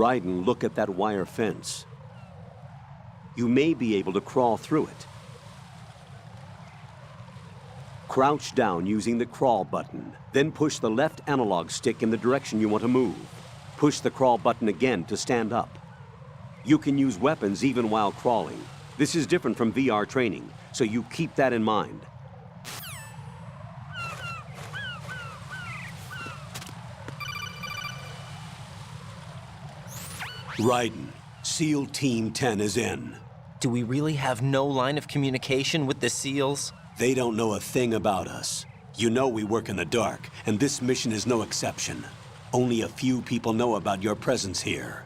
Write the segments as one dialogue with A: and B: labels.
A: Ryden, look at that wire fence. You may be able to crawl through it. Crouch down using the crawl button, then push the left analog stick in the direction you want to move. Push the crawl button again to stand up. You can use weapons even while crawling. This is different from VR training, so you keep that in mind. Ryden, SEAL Team 10 is in.
B: Do we really have no line of communication with the SEALs?
A: They don't know a thing about us. You know we work in the dark, and this mission is no exception. Only a few people know about your presence here.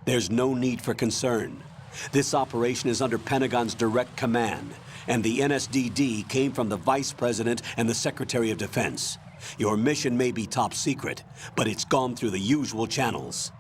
A: There's no need for concern. This operation is under Pentagon's direct command, and the NSDD came from the Vice President and the Secretary of Defense. Your mission may be top secret, but it's gone through the usual channels.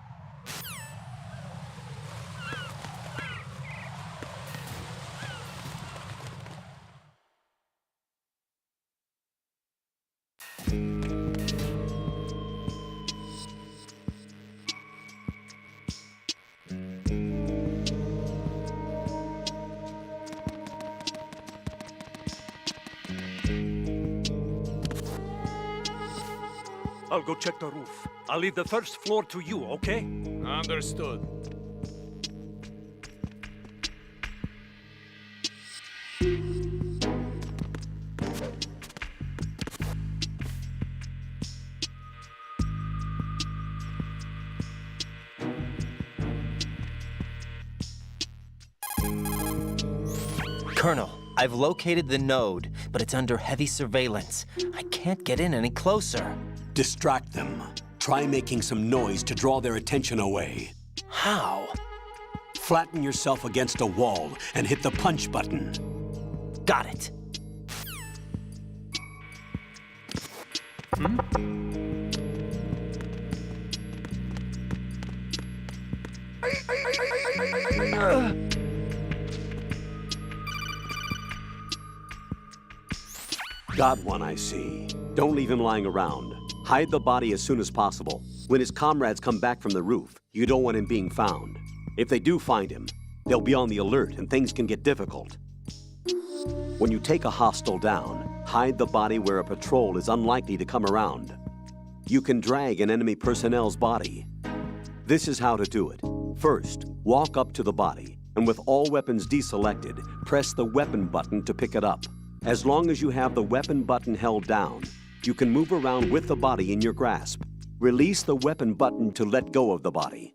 C: I'll go check the roof. I'll leave the first floor to you, okay?
D: Understood.
B: Colonel, I've located the node, but it's under heavy surveillance. I can't get in any closer.
A: Distract them. Try making some noise to draw their attention away.
B: How?
A: Flatten yourself against a wall and hit the punch button.
B: Got it.
A: Got one, I see. Don't leave him lying around. Hide the body as soon as possible. When his comrades come back from the roof, you don't want him being found. If they do find him, they'll be on the alert and things can get difficult. When you take a hostile down, hide the body where a patrol is unlikely to come around. You can drag an enemy personnel's body. This is how to do it. First, walk up to the body, and with all weapons deselected, press the weapon button to pick it up. As long as you have the weapon button held down, you can move around with the body in your grasp. Release the weapon button to let go of the body.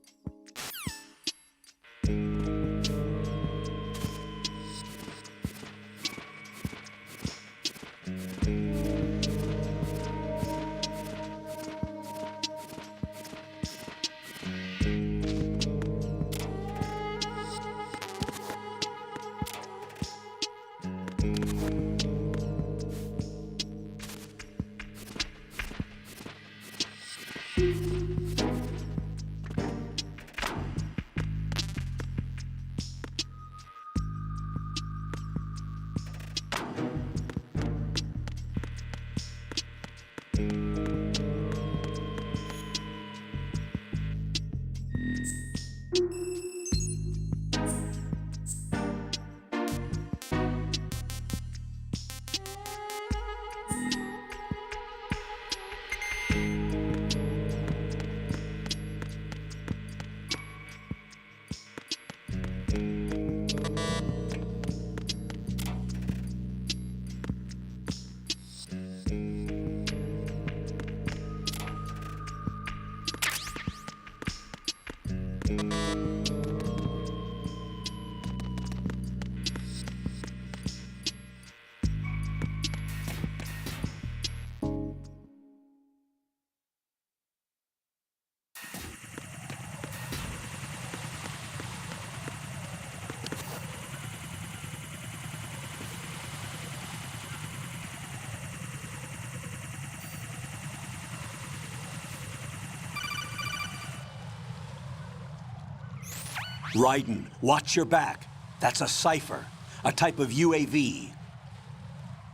A: Raiden, watch your back. That's a cipher, a type of UAV.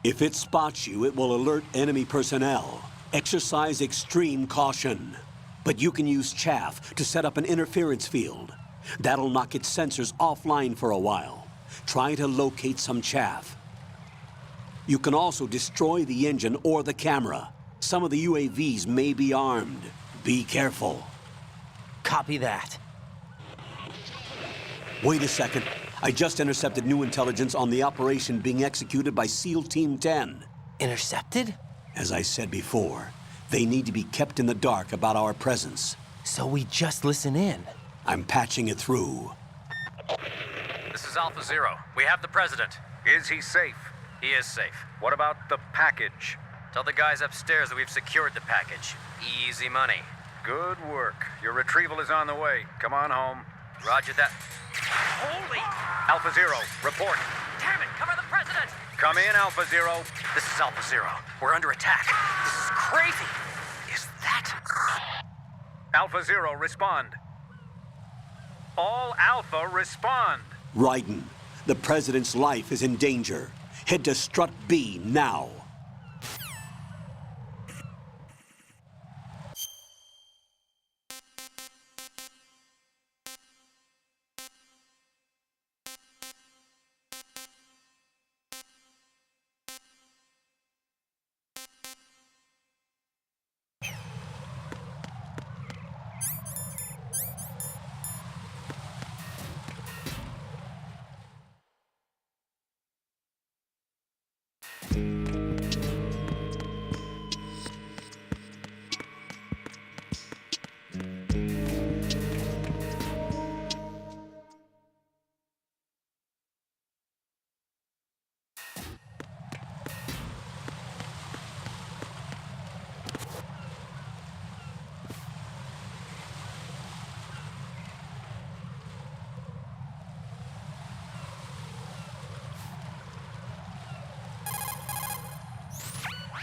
A: If it spots you, it will alert enemy personnel. Exercise extreme caution. But you can use chaff to set up an interference field. That'll knock its sensors offline for a while. Try to locate some chaff. You can also destroy the engine or the camera. Some of the UAVs may be armed. Be careful.
B: Copy that.
A: Wait a second. I just intercepted new intelligence on the operation being executed by SEAL Team 10.
B: Intercepted?
A: As I said before, they need to be kept in the dark about our presence.
B: So we just listen in.
A: I'm patching it through.
D: This is Alpha Zero. We have the president.
E: Is he safe?
D: He is safe.
E: What about the package?
D: Tell the guys upstairs that we've secured the package. Easy money.
E: Good work. Your retrieval is on the way. Come on home.
D: Roger that. Holy!
E: Alpha Zero, report.
D: Damn it! Cover the president!
E: Come in, Alpha Zero.
D: This is Alpha Zero. We're under attack. This is crazy. Is that...
E: Alpha Zero, respond. All Alpha, respond.
A: Raiden, the President's life is in danger. Head to Strut B now.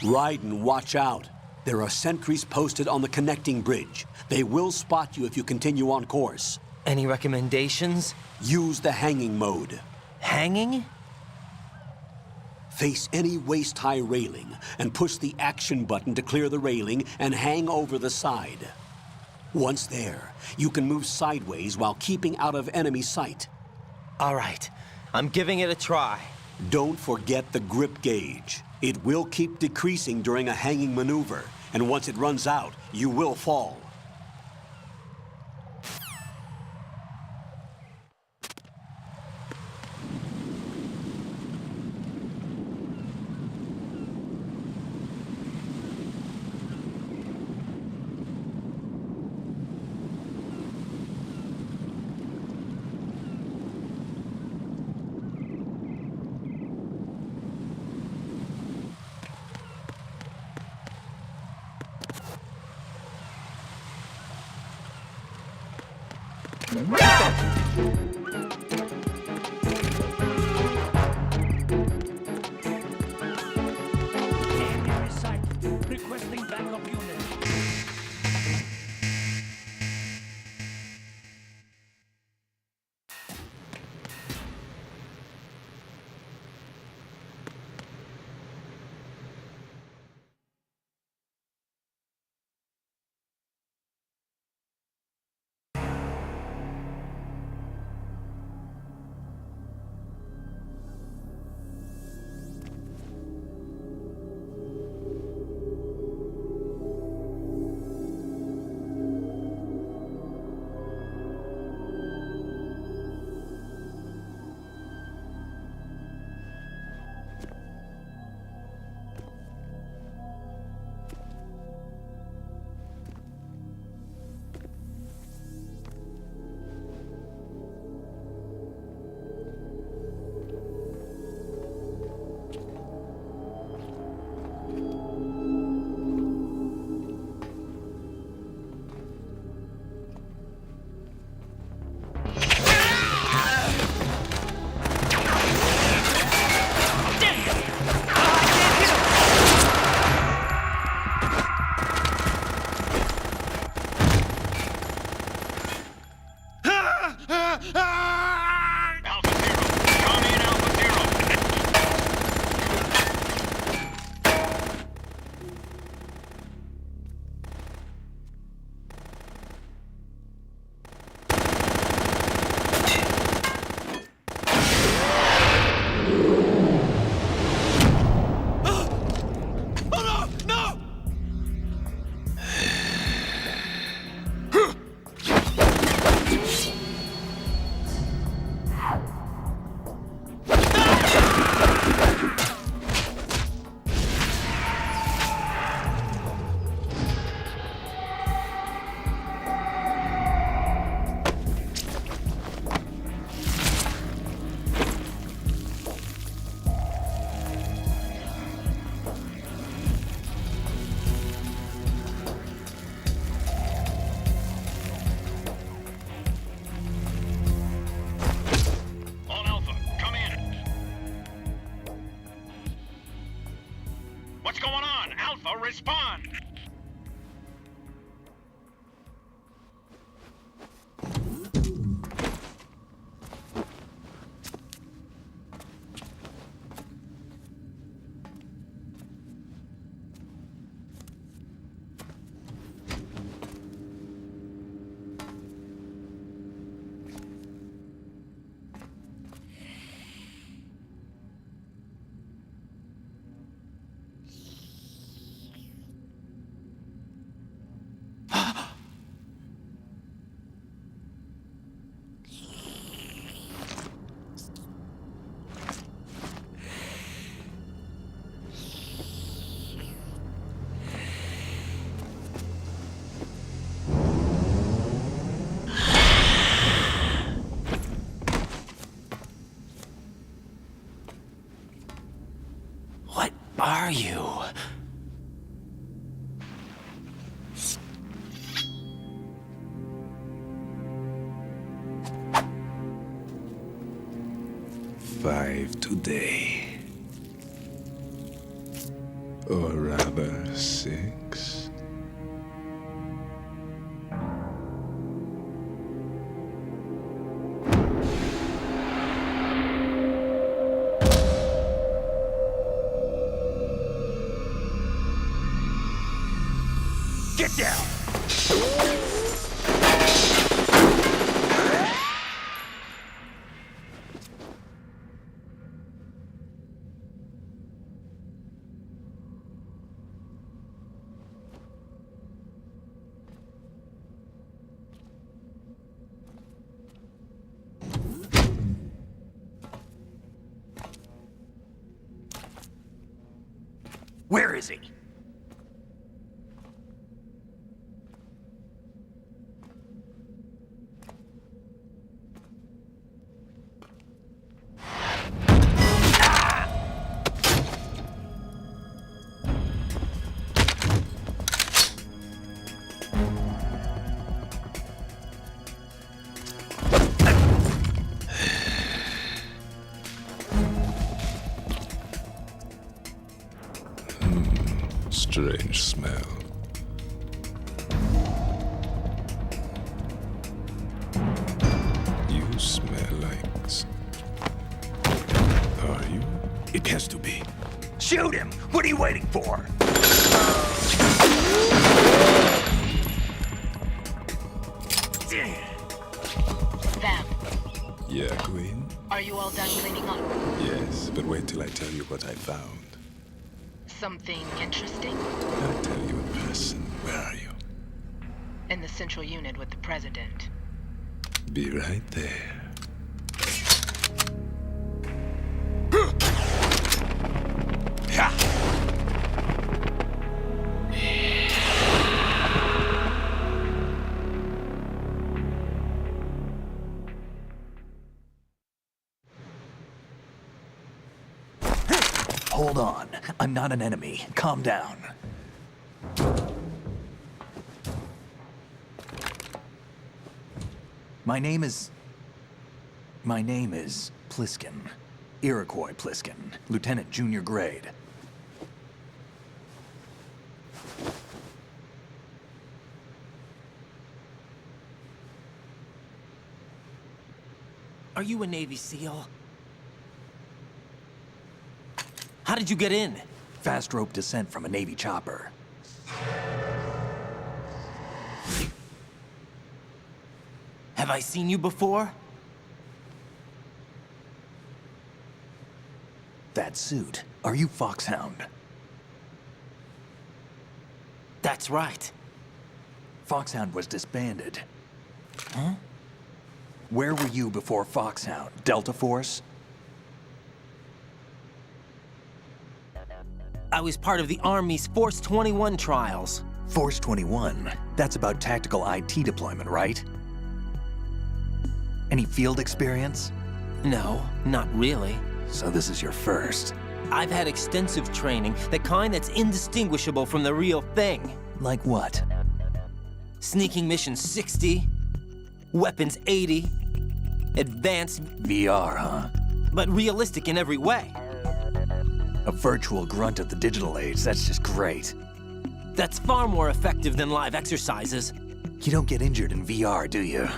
A: Raiden, watch out. There are sentries posted on the connecting bridge. They will spot you if you continue on course.
B: Any recommendations?
A: Use the hanging mode.
B: Hanging?
A: Face any waist-high railing and push the action button to clear the railing and hang over the side. Once there, you can move sideways while keeping out of enemy sight.
B: All right. I'm giving it a try.
A: Don't forget the grip gauge. It will keep decreasing during a hanging maneuver, and once it runs out, you will fall.
B: are you?
F: Five today. Or rather, 6.
D: Get down! Where is he?
F: Strange smell. You smell like... Are you? It has to be.
D: Shoot him! What are you waiting for?
G: Vam,
F: Yeah, Queen?
G: are you all done cleaning up?
F: Yes, but wait till I tell you what I found.
G: Something interesting?
F: I'll tell you in person. Where are you?
G: In the central unit with the president.
F: Be right there.
H: Hold on. I'm not an enemy. Calm down. My name is Pliskin. Iroquois Pliskin. Lieutenant Junior Grade.
B: Are you a Navy SEAL? How did you get in?
H: Fast rope descent from a Navy chopper.
B: Have I seen you before?
H: That suit. Are you Foxhound?
B: That's right.
H: Foxhound was disbanded. Huh? Where were you before Foxhound? Delta Force?
B: I was part of the Army's Force 21 trials.
H: Force 21? That's about tactical IT deployment, right? Any field experience?
B: No, not really.
H: So this is your first.
B: I've had extensive training, the kind that's indistinguishable from the real thing.
H: Like what?
B: Sneaking mission 60, weapons 80, advanced,
H: VR, huh?
B: but realistic in every way.
H: A virtual grunt of the digital age, that's just great.
B: That's far more effective than live exercises.
H: You don't get injured in VR, do you?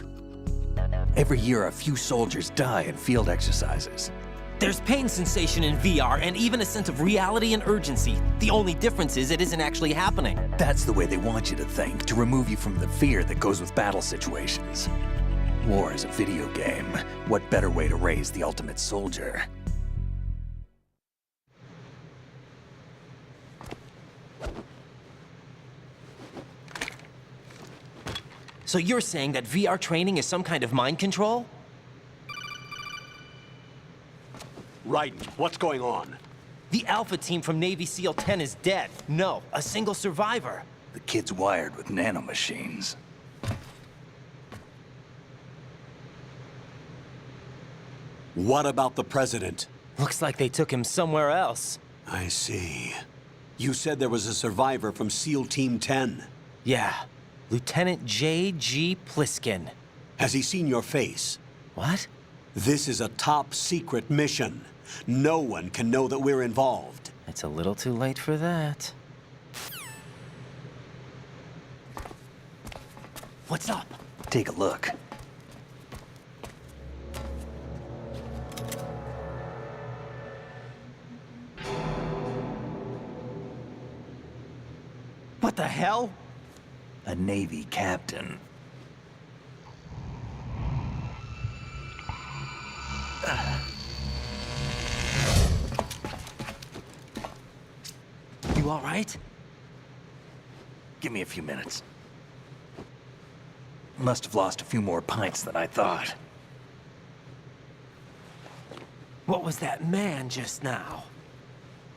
H: Every year, a few soldiers die in field exercises.
B: There's pain sensation in VR and even a sense of reality and urgency. The only difference is it isn't actually happening.
H: That's the way they want you to think, to remove you from the fear that goes with battle situations. War is a video game. What better way to raise the ultimate soldier?
B: So you're saying that VR training is some kind of mind control?
A: Raiden, what's going on?
B: The Alpha team from Navy SEAL 10 is dead. No, a single survivor.
H: The kid's wired with nanomachines.
A: What about the president?
B: Looks like they took him somewhere else.
A: I see. You said there was a survivor from SEAL Team 10.
B: Yeah, Lieutenant J.G. Pliskin.
A: Has he seen your face?
B: What?
A: This is a top secret mission. No one can know that we're involved.
B: It's a little too late for that. What's up?
H: Take a look.
B: What the hell?
H: A Navy captain.
B: You all right?
H: Give me a few minutes. Must have lost a few more pints than I thought.
B: What was that man just now?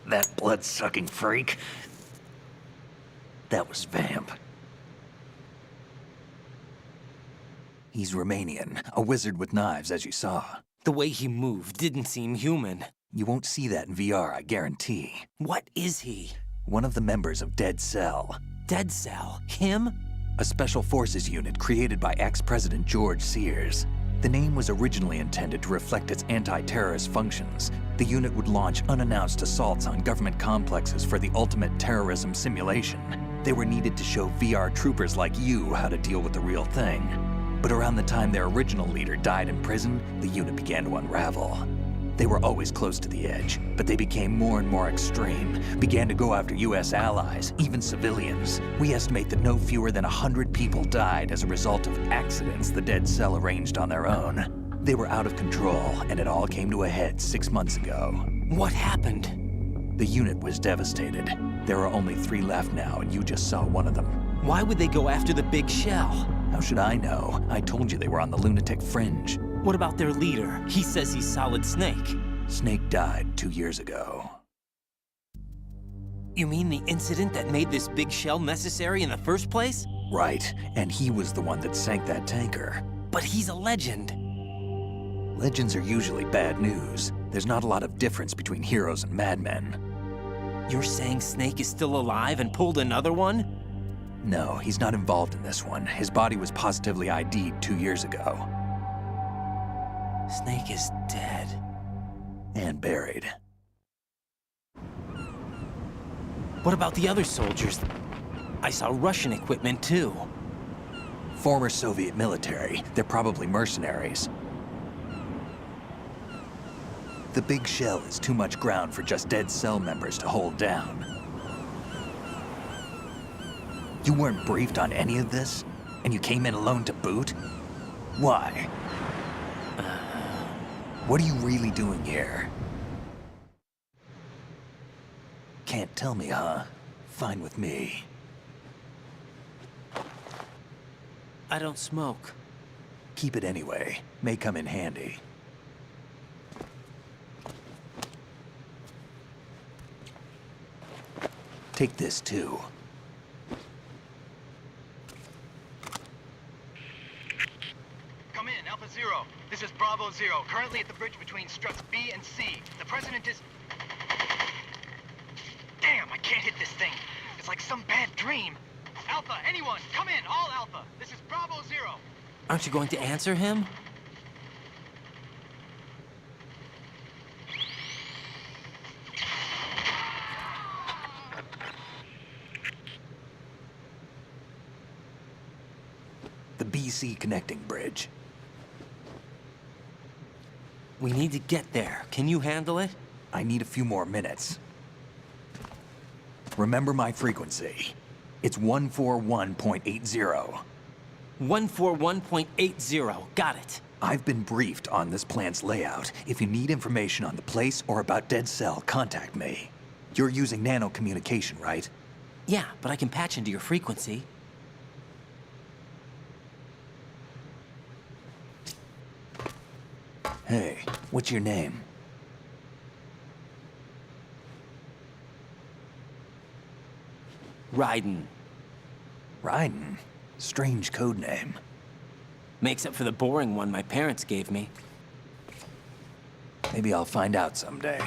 H: That blood-sucking freak. That was Vamp. He's Romanian, a wizard with knives, as you saw.
B: The way he moved didn't seem human.
H: You won't see that in VR, I guarantee.
B: What is he?
H: One of the members of Dead Cell.
B: Dead Cell? Him?
H: A special forces unit created by ex-President George Sears. The name was originally intended to reflect its anti-terrorist functions. The unit would launch unannounced assaults on government complexes for the ultimate terrorism simulation. They were needed to show VR troopers like you how to deal with the real thing. But around the time their original leader died in prison, the unit began to unravel. They were always close to the edge, but they became more and more extreme, began to go after US allies, even civilians. We estimate that no fewer than 100 people died as a result of accidents the Dead Cell arranged on their own. They were out of control, and it all came to a head 6 months ago.
B: What happened?
H: The unit was devastated. There are only 3 left now, and you just saw one of them.
B: Why would they go after the big shell?
H: How should I know? I told you they were on the lunatic fringe.
B: What about their leader? He says he's Solid Snake.
H: Snake died 2 years ago.
B: You mean the incident that made this big shell necessary in the first place?
H: Right, and he was the one that sank that tanker.
B: But he's a legend.
H: Legends are usually bad news. There's not a lot of difference between heroes and madmen.
B: You're saying Snake is still alive and pulled another one?
H: No, he's not involved in this one. His body was positively ID'd 2 years ago.
B: Snake is dead.
H: And buried.
B: What about the other soldiers? I saw Russian equipment too.
H: Former Soviet military. They're probably mercenaries. The big shell is too much ground for just Dead Cell members to hold down. You weren't briefed on any of this? And you came in alone to boot? Why? What are you really doing here? Can't tell me, huh? Fine with me.
B: I don't smoke.
H: Keep it anyway. May come in handy. Take this too.
D: Come in, Alpha Zero. This is Bravo Zero, currently at the bridge between struts B and C. The President is... Damn, I can't hit this thing. It's like some bad dream. Alpha, anyone, come in, all Alpha. This is Bravo Zero.
B: Aren't you going to answer him?
H: The BC connecting bridge.
B: We need to get there. Can you handle it?
H: I need a few more minutes. Remember my frequency. It's 141.80.
B: 141.80. Got it.
H: I've been briefed on this plant's layout. If you need information on the place or about Dead Cell, contact me. You're using nano communication, right?
B: Yeah, but I can patch into your frequency.
H: Hey, what's your name?
B: Raiden.
H: Raiden. Strange code name.
B: Makes up for the boring one my parents gave me.
H: Maybe I'll find out someday.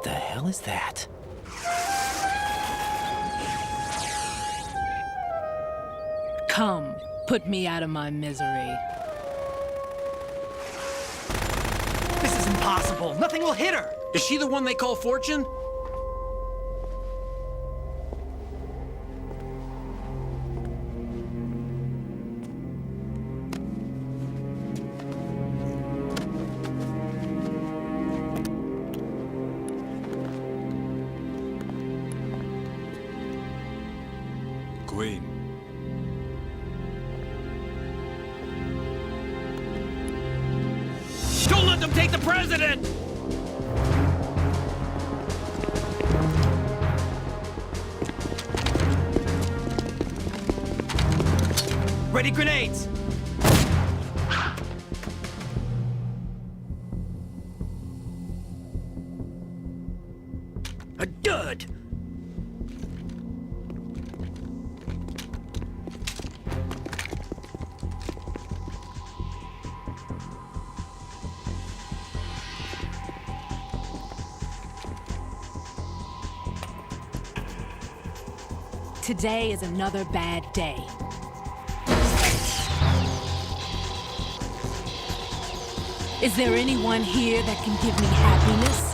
B: What the hell is that?
I: Come, put me out of my misery.
J: This is impossible. Nothing will hit her.
K: Is she the one they call Fortune?
F: Queen.
K: Don't let them take the president!
J: Ready grenades!
K: A dud!
I: Today is another bad day. Is there anyone here that can give me happiness?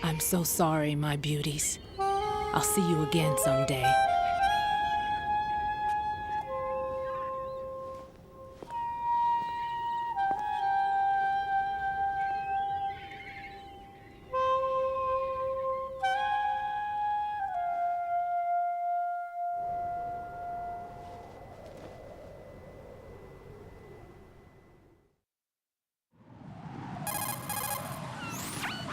I: I'm so sorry, my beauties. I'll see you again someday.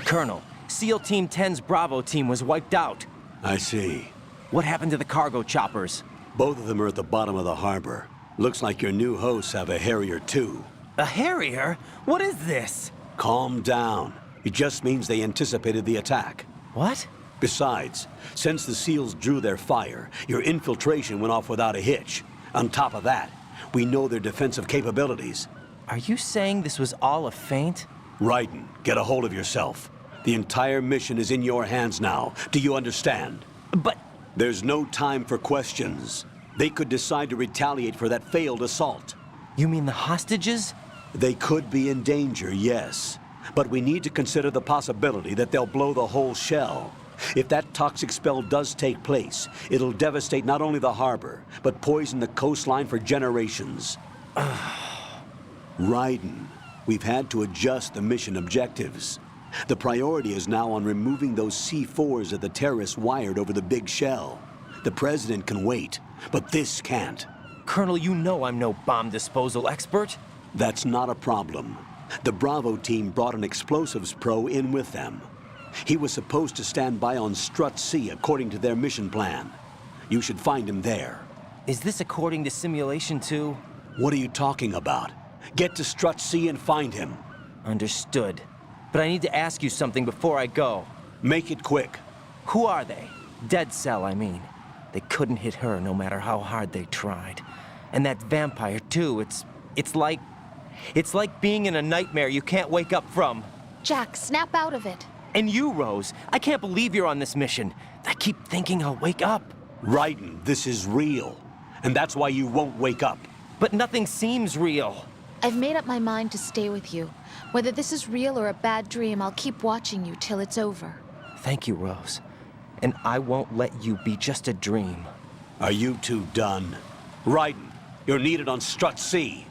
B: Colonel, SEAL Team 10's Bravo team was wiped out.
A: I see.
B: What happened to the cargo choppers?
A: Both of them are at the bottom of the harbor. Looks like your new hosts have a Harrier too.
B: A Harrier? What is this?
A: Calm down. It just means they anticipated the attack.
B: What?
A: Besides, since the SEALs drew their fire, your infiltration went off without a hitch. On top of that, we know their defensive capabilities.
B: Are you saying this was all a feint?
A: Raiden, get a hold of yourself. The entire mission is in your hands now. Do you understand?
B: But...
A: There's no time for questions. They could decide to retaliate for that failed assault.
B: You mean the hostages?
A: They could be in danger, yes. But we need to consider the possibility that they'll blow the whole shell. If that toxic spell does take place, it'll devastate not only the harbor, but poison the coastline for generations. Raiden, we've had to adjust the mission objectives. The priority is now on removing those C4s that the terrorists wired over the big shell. The president can wait, but this can't.
B: Colonel, you know I'm no bomb disposal expert.
A: That's not a problem. The Bravo team brought an explosives pro in with them. He was supposed to stand by on Strut C according to their mission plan. You should find him there.
B: Is this according to Simulation 2?
A: What are you talking about? Get to Strut C and find him.
B: Understood. But I need to ask you something before I go.
A: Make it quick.
B: Who are they? Dead Cell, I mean. They couldn't hit her no matter how hard they tried. And that vampire, too, it's like being in a nightmare you can't wake up from.
L: Jack, snap out of it.
B: And you, Rose, I can't believe you're on this mission. I keep thinking I'll wake up.
A: Raiden, this is real. And that's why you won't wake up.
B: But nothing seems real.
L: I've made up my mind to stay with you. Whether this is real or a bad dream, I'll keep watching you till it's over.
B: Thank you, Rose. And I won't let you be just a dream.
A: Are you two done? Raiden, you're needed on Strut C.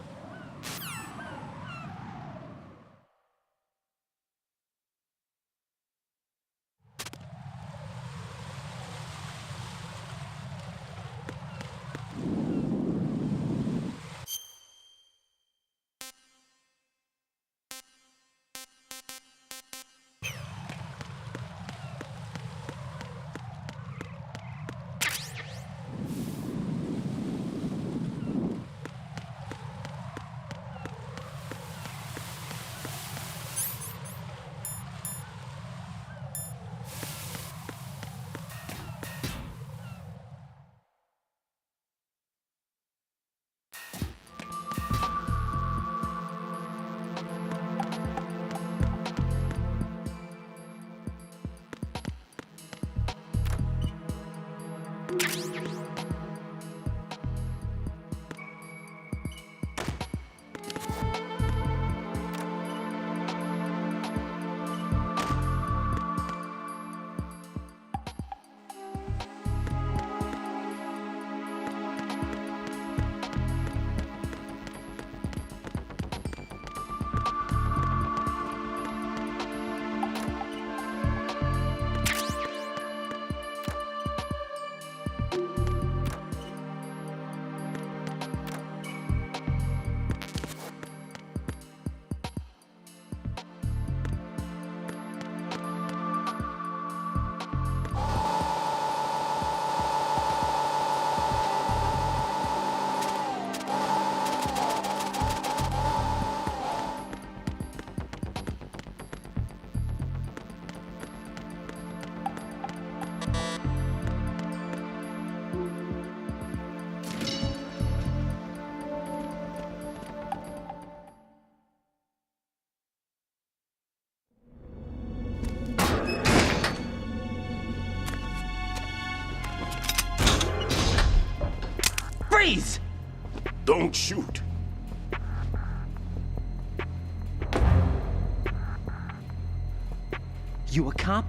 B: Freeze!
C: Don't shoot.
B: You a cop?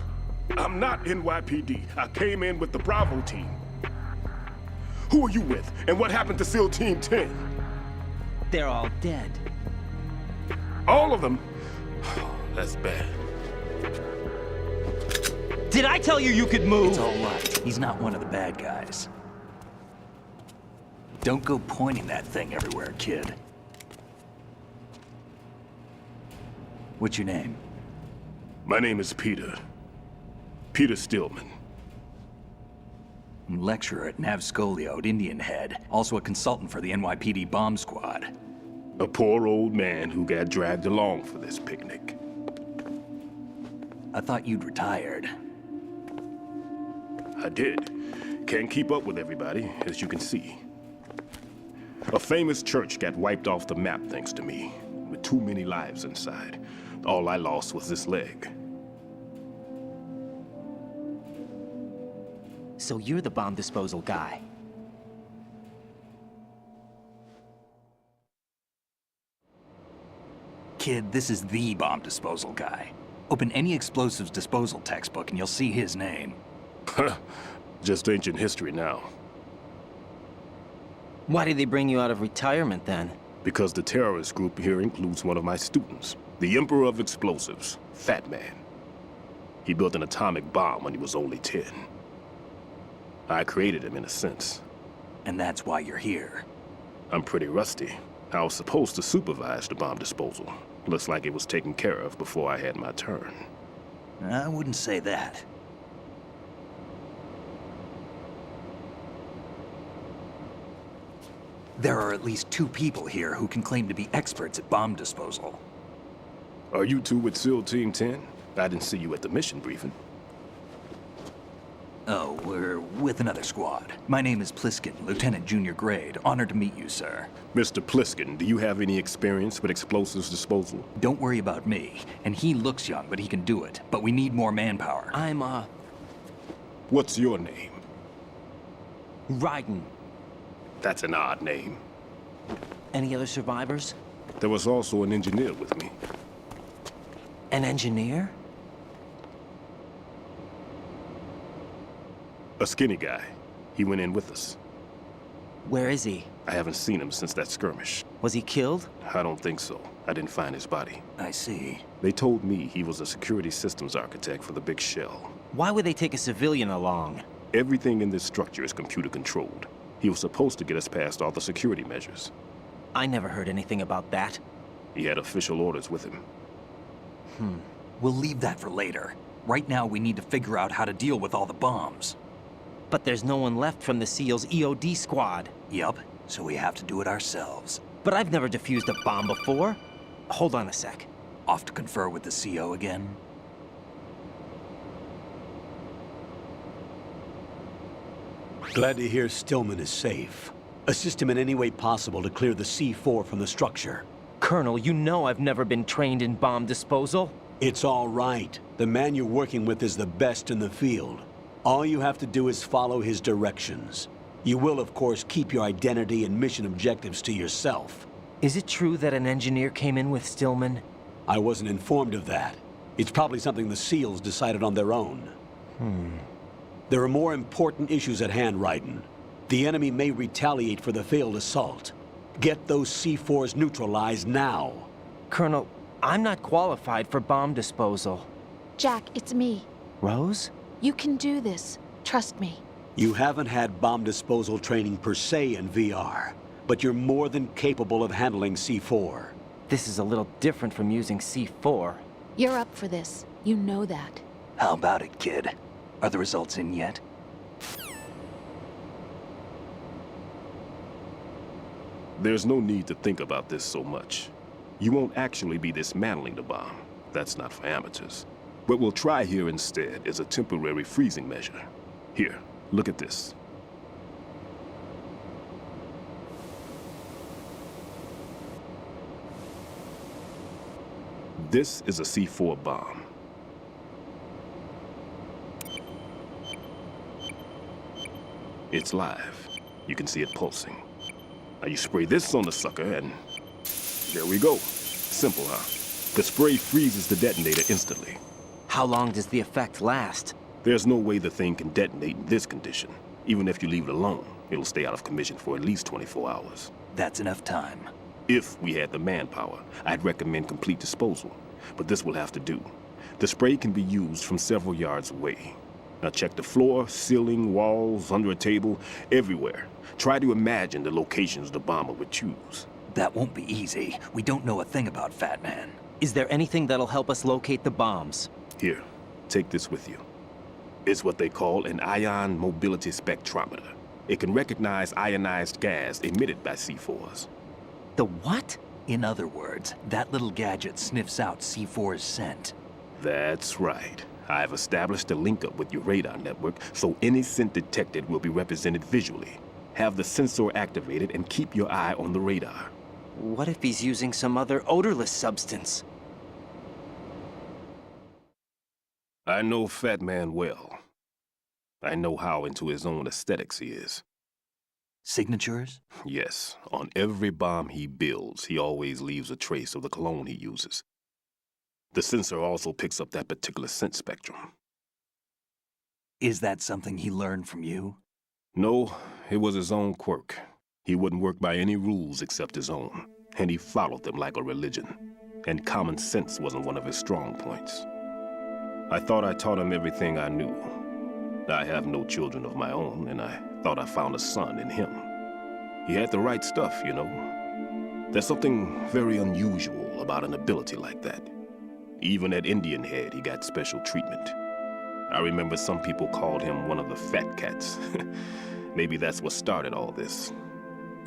C: I'm not NYPD. I came in with the Bravo team. Who are you with? And what happened to SEAL Team 10?
B: They're all dead.
C: All of them? That's bad.
B: Did I tell you you could move?
H: It's all right. He's not one of the bad guys. Don't go pointing that thing everywhere, kid. What's your name?
C: My name is Peter. Peter Stillman.
H: Lecturer at Navscolio at Indian Head. Also a consultant for the NYPD bomb squad.
C: A poor old man who got dragged along for this picnic.
H: I thought you'd retired.
C: I did. Can't keep up with everybody, as you can see. A famous church got wiped off the map thanks to me, with too many lives inside. All I lost was this leg.
B: So you're the bomb disposal guy.
H: Kid, this is the bomb disposal guy. Open any explosives disposal textbook and you'll see his name.
C: Just ancient history now.
B: Why did they bring you out of retirement then?
C: Because the terrorist group here includes one of my students, the Emperor of Explosives, Fat Man. He built an atomic bomb when he was only 10. I created him in a sense.
H: And that's why you're here.
C: I'm pretty rusty. I was supposed to supervise the bomb disposal. Looks like it was taken care of before I had my turn.
H: I wouldn't say that. There are at least 2 people here who can claim to be experts at bomb disposal.
C: Are you two with SEAL Team 10? I didn't see you at the mission briefing.
H: Oh, we're with another squad. My name is Pliskin, Lieutenant Junior Grade. Honored to meet you, sir.
C: Mr. Pliskin, do you have any experience with explosives disposal?
H: Don't worry about me. And he looks young, but he can do it. But we need more manpower.
B: I'm,
C: What's your name?
B: Raiden.
C: That's an odd name.
B: Any other survivors?
C: There was also an engineer with me.
B: An engineer?
C: A skinny guy. He went in with us.
B: Where is he?
C: I haven't seen him since that skirmish.
B: Was he killed?
C: I don't think so. I didn't find his body.
H: I see.
C: They told me he was a security systems architect for the big shell.
B: Why would they take a civilian along?
C: Everything in this structure is computer controlled. He was supposed to get us past all the security measures.
B: I never heard anything about that.
C: He had official orders with him.
H: We'll leave that for later. Right now, we need to figure out how to deal with all the bombs.
B: But there's no one left from the SEAL's EOD squad.
H: Yup, so we have to do it ourselves.
B: But I've never defused a bomb before. Hold on a sec.
H: Off to confer with the CO again?
A: Glad to hear Stillman is safe. Assist him in any way possible to clear the C4 from the structure.
B: Colonel, you know I've never been trained in bomb disposal.
A: It's all right. The man you're working with is the best in the field. All you have to do is follow his directions. You will, of course, keep your identity and mission objectives to yourself.
B: Is it true that an engineer came in with Stillman?
A: I wasn't informed of that. It's probably something the SEALs decided on their own. There are more important issues at hand, Raiden. The enemy may retaliate for the failed assault. Get those C4s neutralized now.
B: Colonel, I'm not qualified for bomb disposal.
L: Jack, it's me.
B: Rose?
L: You can do this. Trust me.
A: You haven't had bomb disposal training per se in VR, but you're more than capable of handling C4.
B: This is a little different from using C4.
L: You're up for this. You know that.
H: How about it, kid? Are the results in yet?
C: There's no need to think about this so much. You won't actually be dismantling the bomb. That's not for amateurs. What we'll try here instead is a temporary freezing measure. Here, look at this. This is a C4 bomb. It's live. You can see it pulsing. Now you spray this on the sucker and there we go. Simple, huh? The spray freezes the detonator instantly.
B: How long does the effect last?
C: There's no way the thing can detonate in this condition. Even if you leave it alone, it'll stay out of commission for at least 24 hours.
H: That's enough time.
C: If we had the manpower, I'd recommend complete disposal. But this will have to do. The spray can be used from several yards away. Now check the floor, ceiling, walls, under a table, everywhere. Try to imagine the locations the bomber would choose.
H: That won't be easy. We don't know a thing about Fat Man.
B: Is there anything that'll help us locate the bombs?
C: Here, take this with you. It's what they call an ion mobility spectrometer. It can recognize ionized gas emitted by C4s.
B: The what?
H: In other words, that little gadget sniffs out C4's scent.
C: That's right. I've established a link up with your radar network, so any scent detected will be represented visually. Have the sensor activated and keep your eye on the radar.
B: What if he's using some other odorless substance?
C: I know Fat Man well. I know how into his own aesthetics he is.
H: Signatures?
C: Yes, on every bomb he builds, he always leaves a trace of the cologne he uses. The sensor also picks up that particular scent spectrum.
H: Is that something he learned from you?
C: No, it was his own quirk. He wouldn't work by any rules except his own, and he followed them like a religion. And common sense wasn't one of his strong points. I thought I taught him everything I knew. I have no children of my own, and I thought I found a son in him. He had the right stuff, you know. There's something very unusual about an ability like that. Even at Indian Head, he got special treatment. I remember some people called him one of the fat cats. Maybe that's what started all this.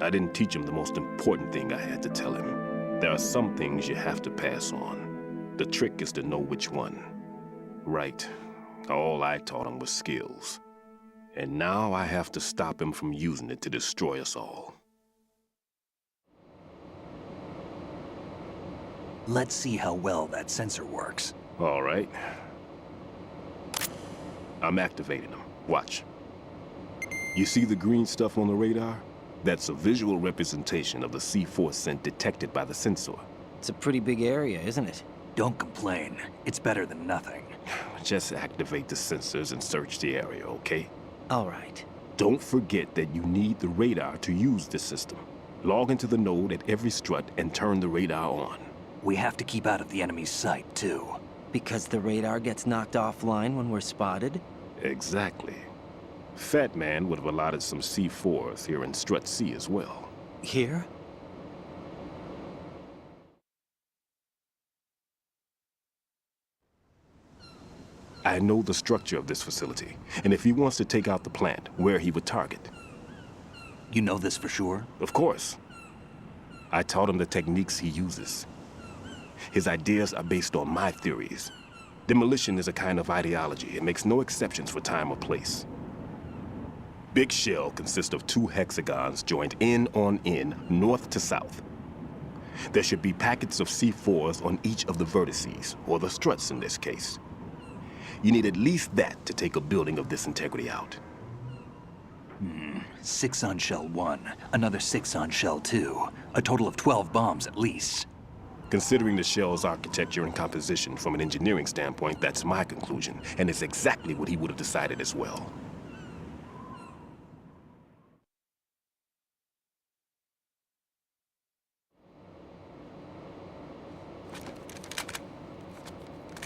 C: I didn't teach him the most important thing I had to tell him. There are some things you have to pass on. The trick is to know which one. Right. All I taught him was skills. And now I have to stop him from using it to destroy us all.
H: Let's see how well that sensor works.
C: All right. I'm activating them. Watch. You see the green stuff on the radar? That's a visual representation of the C4 scent detected by the sensor.
B: It's a pretty big area, isn't it?
H: Don't complain. It's better than nothing.
C: Just activate the sensors and search the area, okay?
B: All right.
C: Don't forget that you need the radar to use this system. Log into the node at every strut and turn the radar on.
H: We have to keep out of the enemy's sight, too.
B: Because the radar gets knocked offline when we're spotted?
C: Exactly. Fat Man would have allotted some C4s here in Strut C as well.
B: Here?
C: I know the structure of this facility, and if he wants to take out the plant, where he would target.
H: You know this for sure?
C: Of course. I taught him the techniques he uses. His ideas are based on my theories. Demolition is a kind of ideology. It makes no exceptions for time or place. Big shell consists of 2 hexagons joined end on end, north to south. There should be packets of C4s on each of the vertices, or the struts in this case. You need at least that to take a building of this integrity out.
H: 6 on shell 1, another 6 on shell 2. A total of 12 bombs at least.
C: Considering the shell's architecture and composition from an engineering standpoint, that's my conclusion, and it's exactly what he would have decided as well.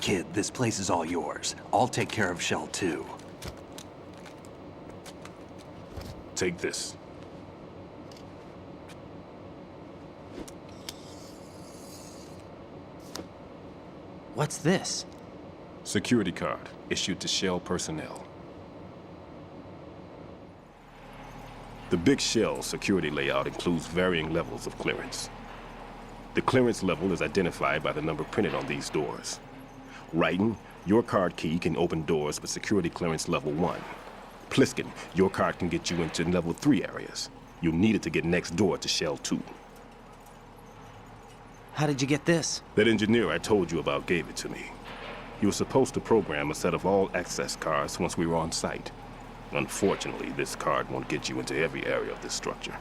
H: Kid, this place is all yours. I'll take care of shell 2.
C: Take this.
B: What's this?
C: Security card, issued to Shell personnel. The Big Shell security layout includes varying levels of clearance. The clearance level is identified by the number printed on these doors. Writing, your card key can open doors with security clearance level 1. Pliskin, your card can get you into level 3 areas. You'll need it to get next door to Shell 2.
B: How did you get this?
C: That engineer I told you about gave it to me. He was supposed to program a set of all access cards once we were on site. Unfortunately, this card won't get you into every area of this structure.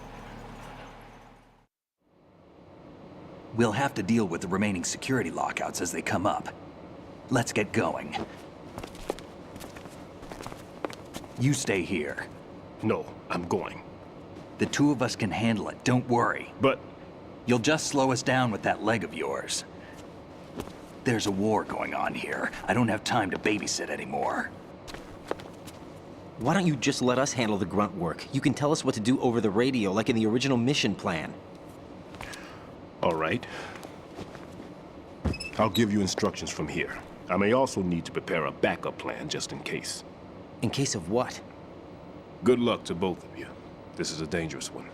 H: We'll have to deal with the remaining security lockouts as they come up. Let's get going. You stay here.
C: No, I'm going.
H: The two of us can handle it, don't worry.
C: But
H: you'll just slow us down with that leg of yours. There's a war going on here. I don't have time to babysit anymore.
B: Why don't you just let us handle the grunt work? You can tell us what to do over the radio, like in the original mission plan.
C: all right. I'll give you instructions from here. I may also need to prepare a backup plan just in case.
B: In case of what?
C: Good luck to both of you. This is a dangerous one.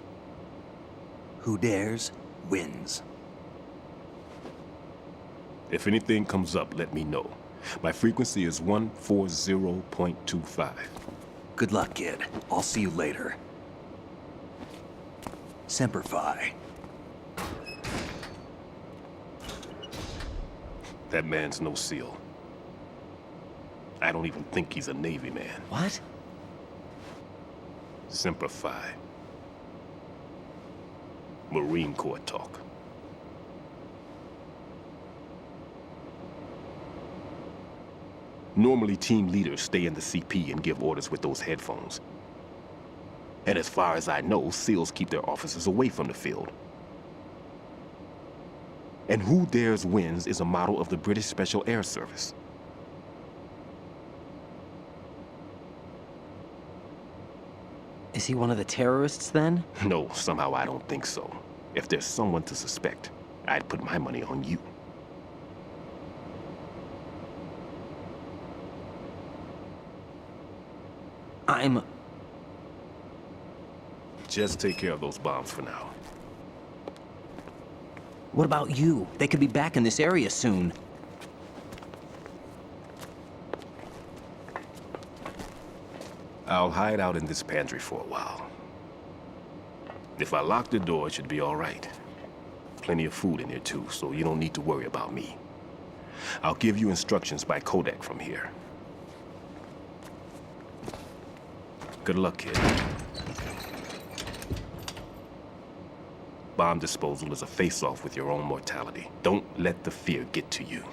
H: Who dares, wins.
C: If anything comes up, let me know. My frequency is 140.25.
H: Good luck, kid. I'll see you later. Semper Fi.
C: That man's no SEAL. I don't even think he's a Navy man.
B: What?
C: Semper Fi. Marine Corps talk. Normally, team leaders stay in the CP and give orders with those headphones. And as far as I know, SEALs keep their officers away from the field. And Who Dares Wins is a model of the British Special Air Service.
B: Is he one of the terrorists, then?
C: No, somehow I don't think so. If there's someone to suspect, I'd put my money on you. Just take care of those bombs for now.
B: What about you? They could be back in this area soon.
C: I'll hide out in this pantry for a while. If I lock the door, it should be all right. Plenty of food in here too, so you don't need to worry about me. I'll give you instructions by Kodak from here. Good luck, kid. Bomb disposal is a face-off with your own mortality. Don't let the fear get to you.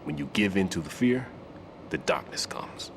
C: When you give in to the fear, the darkness comes.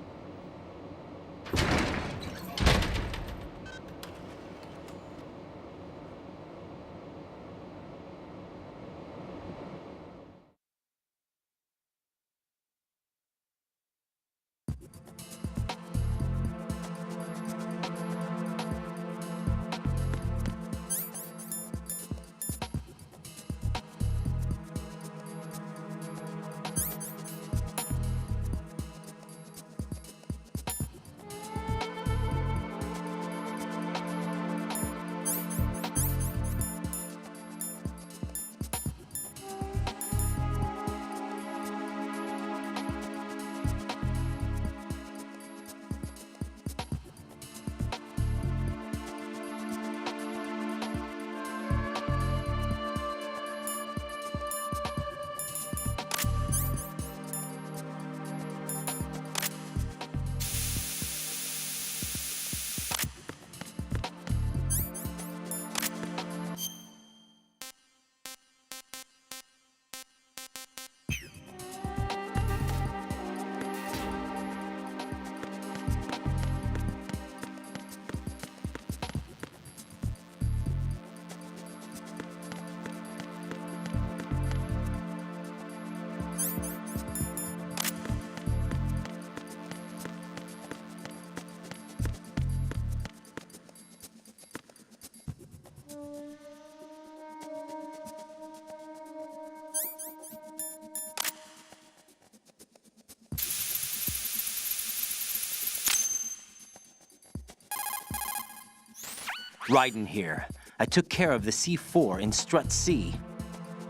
B: Ryden here. I took care of the C4 in Strut C.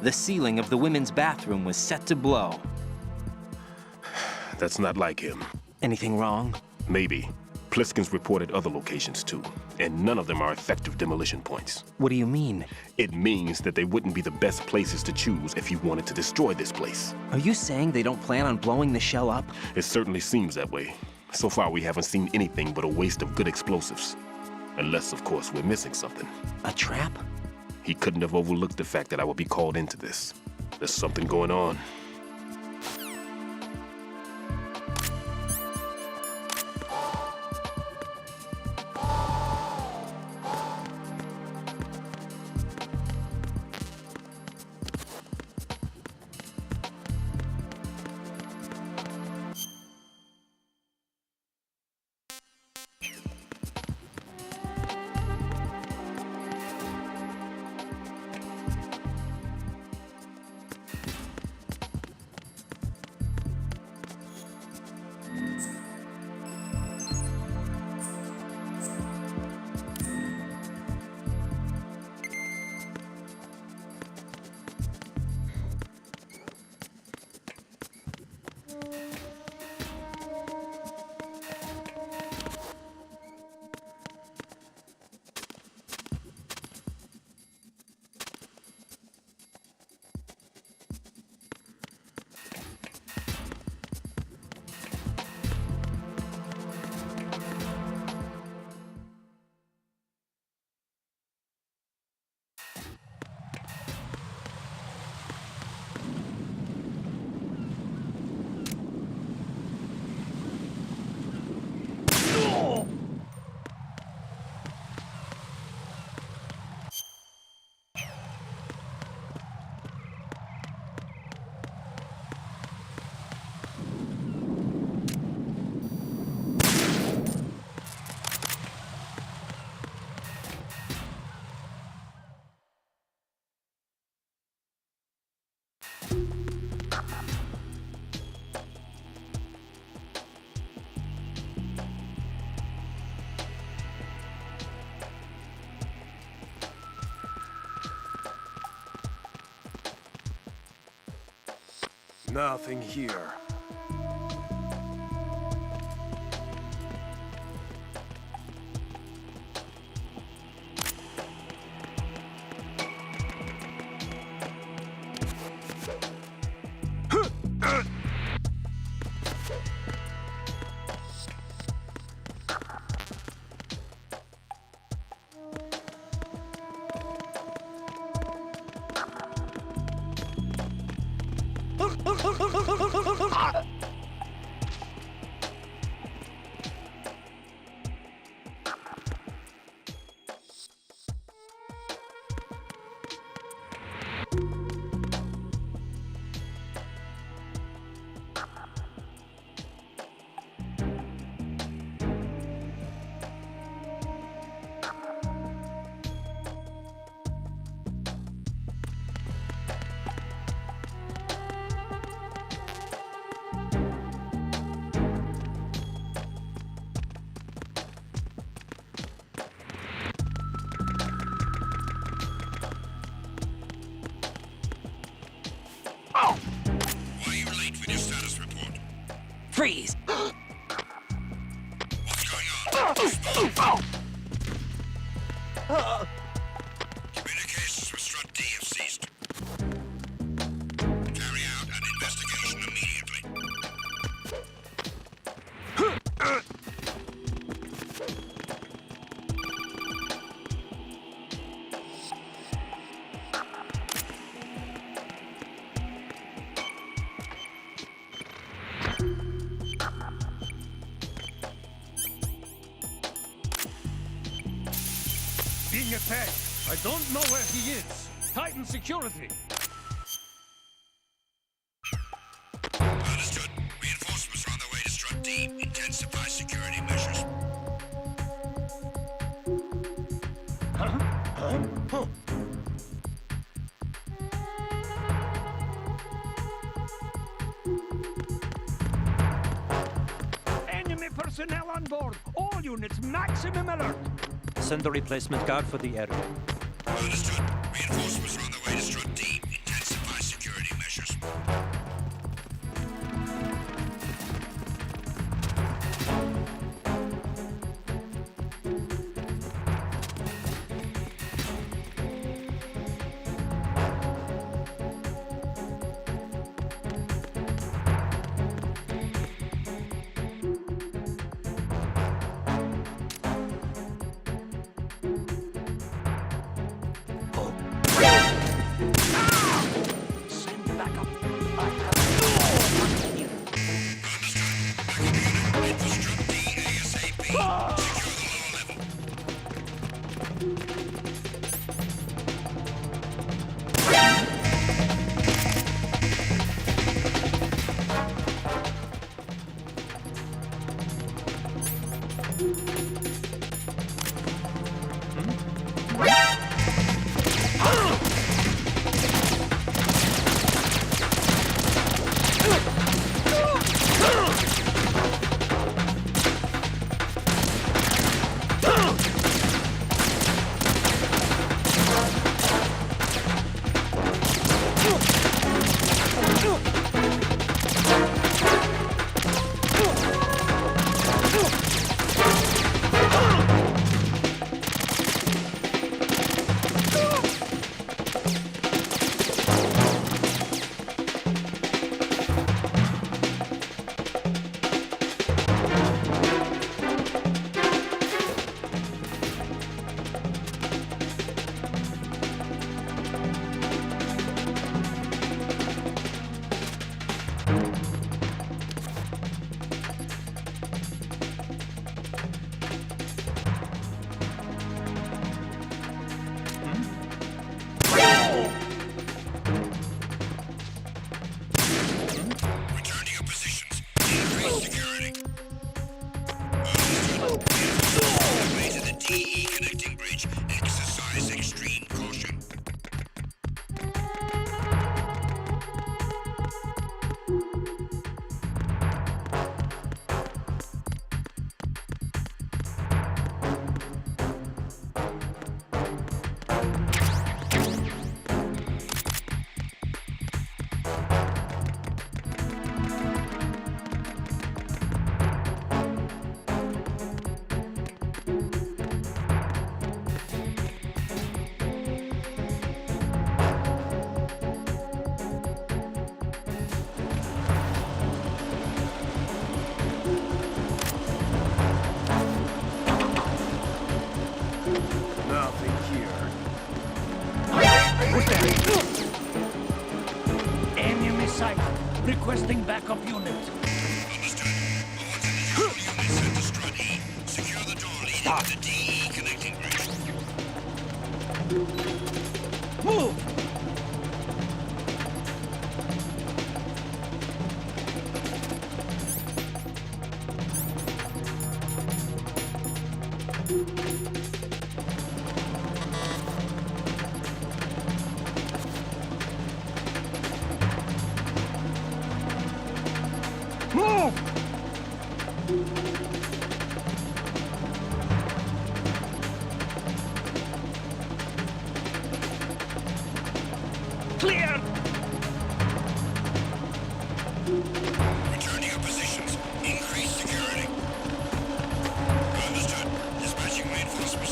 B: The ceiling of the women's bathroom was set to blow.
C: That's not like him.
B: Anything wrong?
C: Maybe. Pliskin's reported other locations too, and none of them are effective demolition points.
B: What do you mean?
C: It means that they wouldn't be the best places to choose if you wanted to destroy this place.
B: Are you saying they don't plan on blowing the shell up?
C: It certainly seems that way. So far, we haven't seen anything but a waste of good explosives. Unless, of course, we're missing something.
B: A trap?
C: He couldn't have overlooked the fact that I would be called into this. There's something going on. Nothing here.
K: Freeze!
E: Communications with Strut D have ceased. Carry out an investigation immediately.
K: Being attacked. I don't know where he is. Tighten security.
E: Understood. Reinforcements are on their way to Strut D. Intensify security measures.
K: Enemy personnel on board. All units, maximum alert.
B: Send the replacement guard for the area.
E: Understood. Reinforcements are on their way to Strut D. Intensify security measures. Return to your positions. Increase security. Way to the DE connecting bridge. Exercise extreme caution.
K: Nothing here. Enemy sight. Requesting backup unit.
E: Understood. All units sent to Strut E. Secure the door leading to the DE connecting bridge.
K: Move! Move! Clear!
E: Return to your positions. Increase security. Understood. Dispatching reinforcements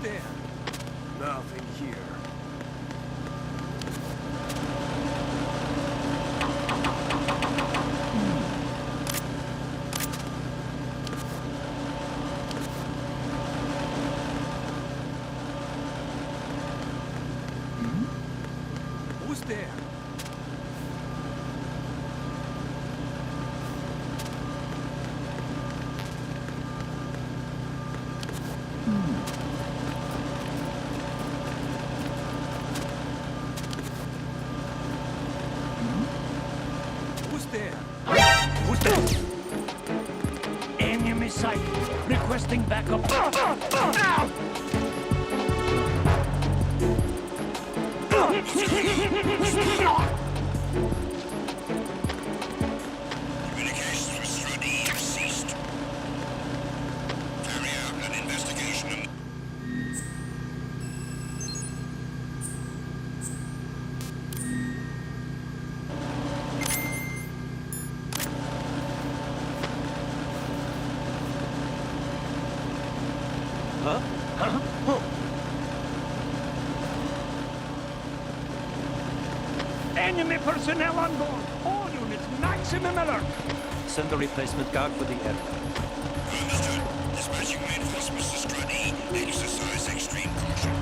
K: there? Nothing here. Who's there? Who's there? Who's there? Enemy sight. Requesting backup.
E: Communications with Strut E have ceased. Carry out an investigation.
K: Enemy personnel on board. All units, maximum alert.
J: Send the replacement guard for the area.
E: Understood. Dispatching reinforcements to Strut E. Exercise extreme caution.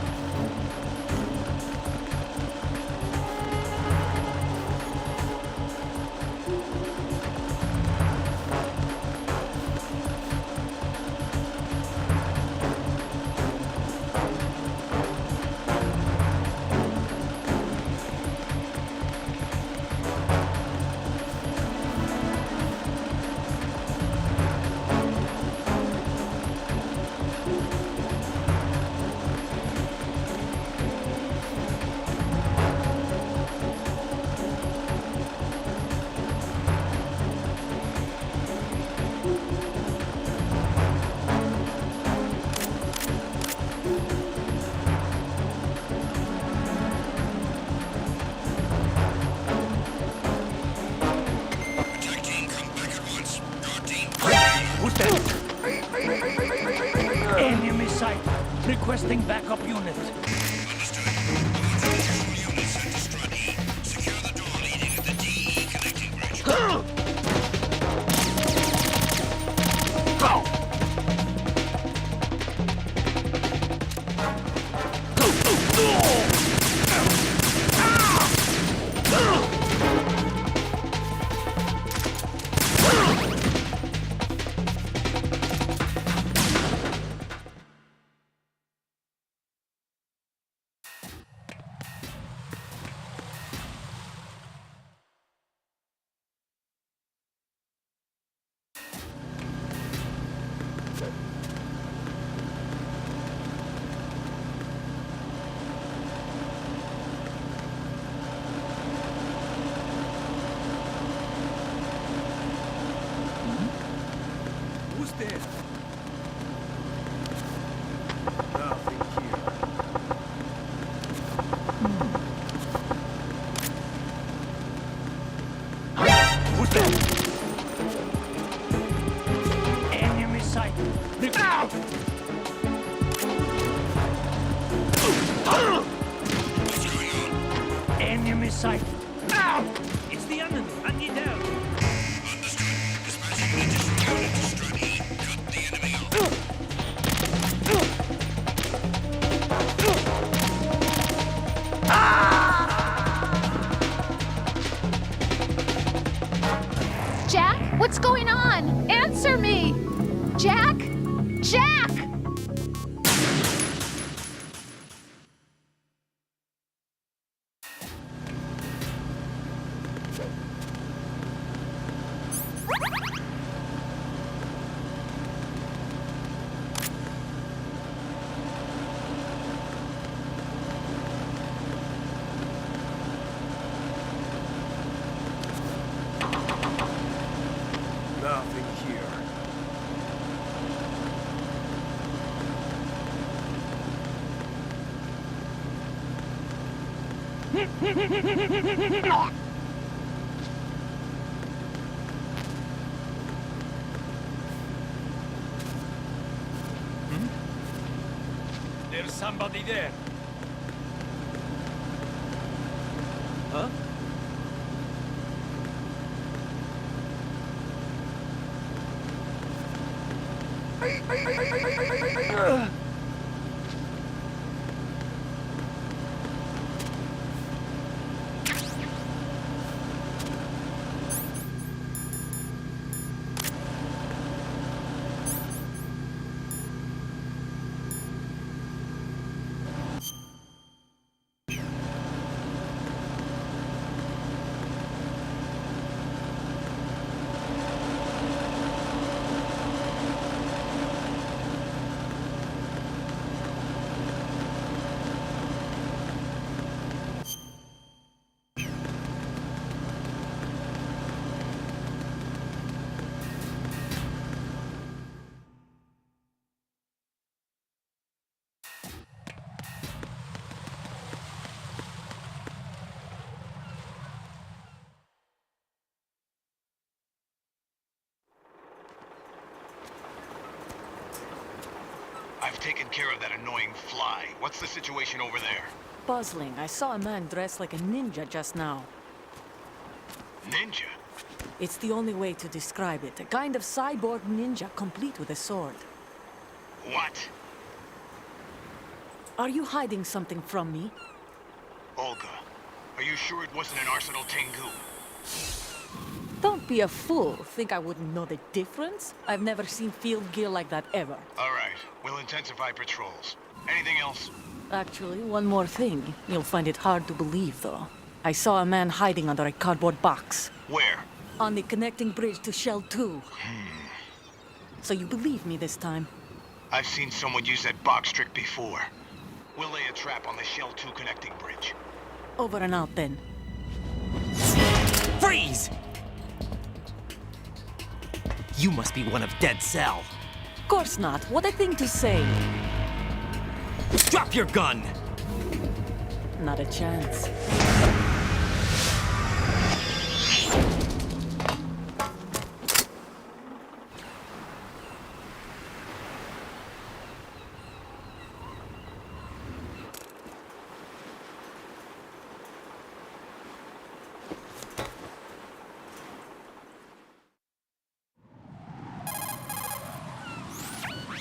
E: Attack team, come back at once. Guard team.
K: Who's there? Enemy sight. Requesting backup unit.
E: Understood. All traditional units sent to Strut E. Secure the door leading to the DE connecting bridge.
K: Who's there? Nothing here. Who's there? Enemy sight.
E: What's going on?
K: Enemy sight. It's the enemy. I need help.
E: Understood. Dispatching an additional unit to Strut E. Cut the enemy off.
L: Jack, what's going on? Answer me! Jack? Jack!
K: Nothing here. There's somebody there.
B: Huh?
D: I've taken care of that annoying fly. What's the situation over there?
I: Puzzling. I saw a man dressed like a ninja just now.
D: Ninja?
I: It's the only way to describe it. A kind of cyborg ninja complete with a sword.
D: What?
I: Are you hiding something from me?
D: Olga, are you sure it wasn't an Arsenal Tengu?
I: Don't be a fool. Think I wouldn't know the difference? I've never seen field gear like that ever.
D: All right, we'll intensify patrols. Anything else?
I: Actually, one more thing. You'll find it hard to believe, though. I saw a man hiding under a cardboard box.
D: Where?
I: On the connecting bridge to Shell 2. So you believe me this time?
D: I've seen someone use that box trick before. We'll lay a trap on the Shell 2 connecting bridge.
I: Over and out, then.
B: Freeze! You must be one of Dead Cell.
I: Of course not. What a thing to say.
B: Drop your gun!
I: Not a chance.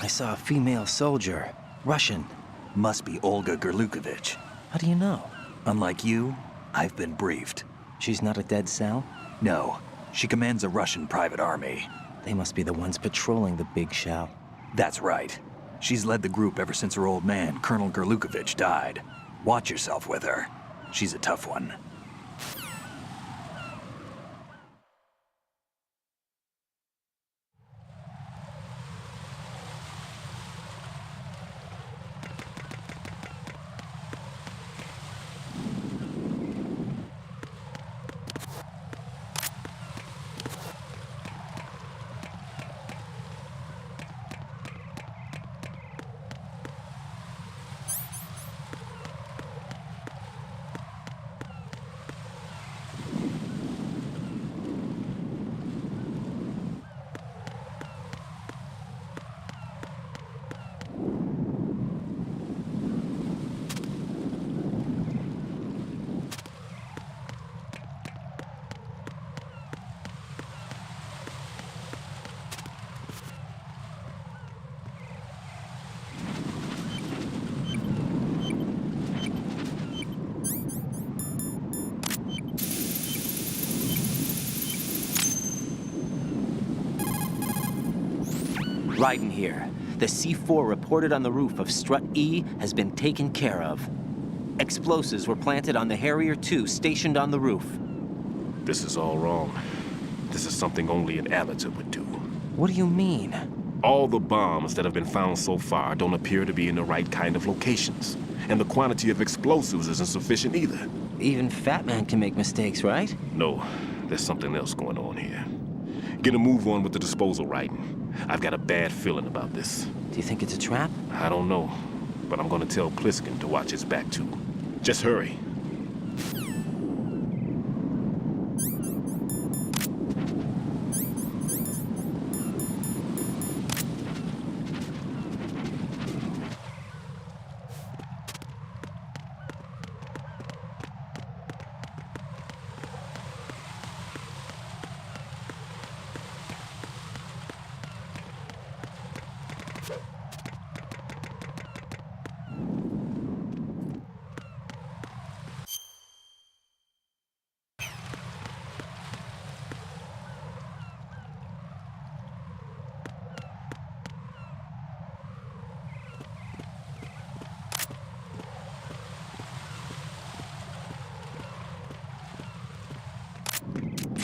B: I saw a female soldier. Russian.
H: Must be Olga Gerlukovich.
B: How do you know?
H: Unlike you, I've been briefed.
B: She's not a Dead Cell?
H: No, she commands a Russian private army.
B: They must be the ones patrolling the big shell.
H: That's right. She's led the group ever since her old man, Colonel Gerlukovich, died. Watch yourself with her. She's a tough one.
B: Raiden here. The C4 reported on the roof of Strut E has been taken care of. Explosives were planted on the Harrier 2 stationed on the roof.
C: This is all wrong. This is something only an amateur would do.
B: What do you mean?
C: All the bombs that have been found so far don't appear to be in the right kind of locations. And the quantity of explosives isn't sufficient either.
B: Even Fat Man can make mistakes, right?
C: No, there's something else going on here. Get a move on with the disposal, Raiden. I've got a bad feeling about this.
B: Do you think it's a trap?
C: I don't know, but I'm gonna tell Pliskin to watch his back too. Just hurry.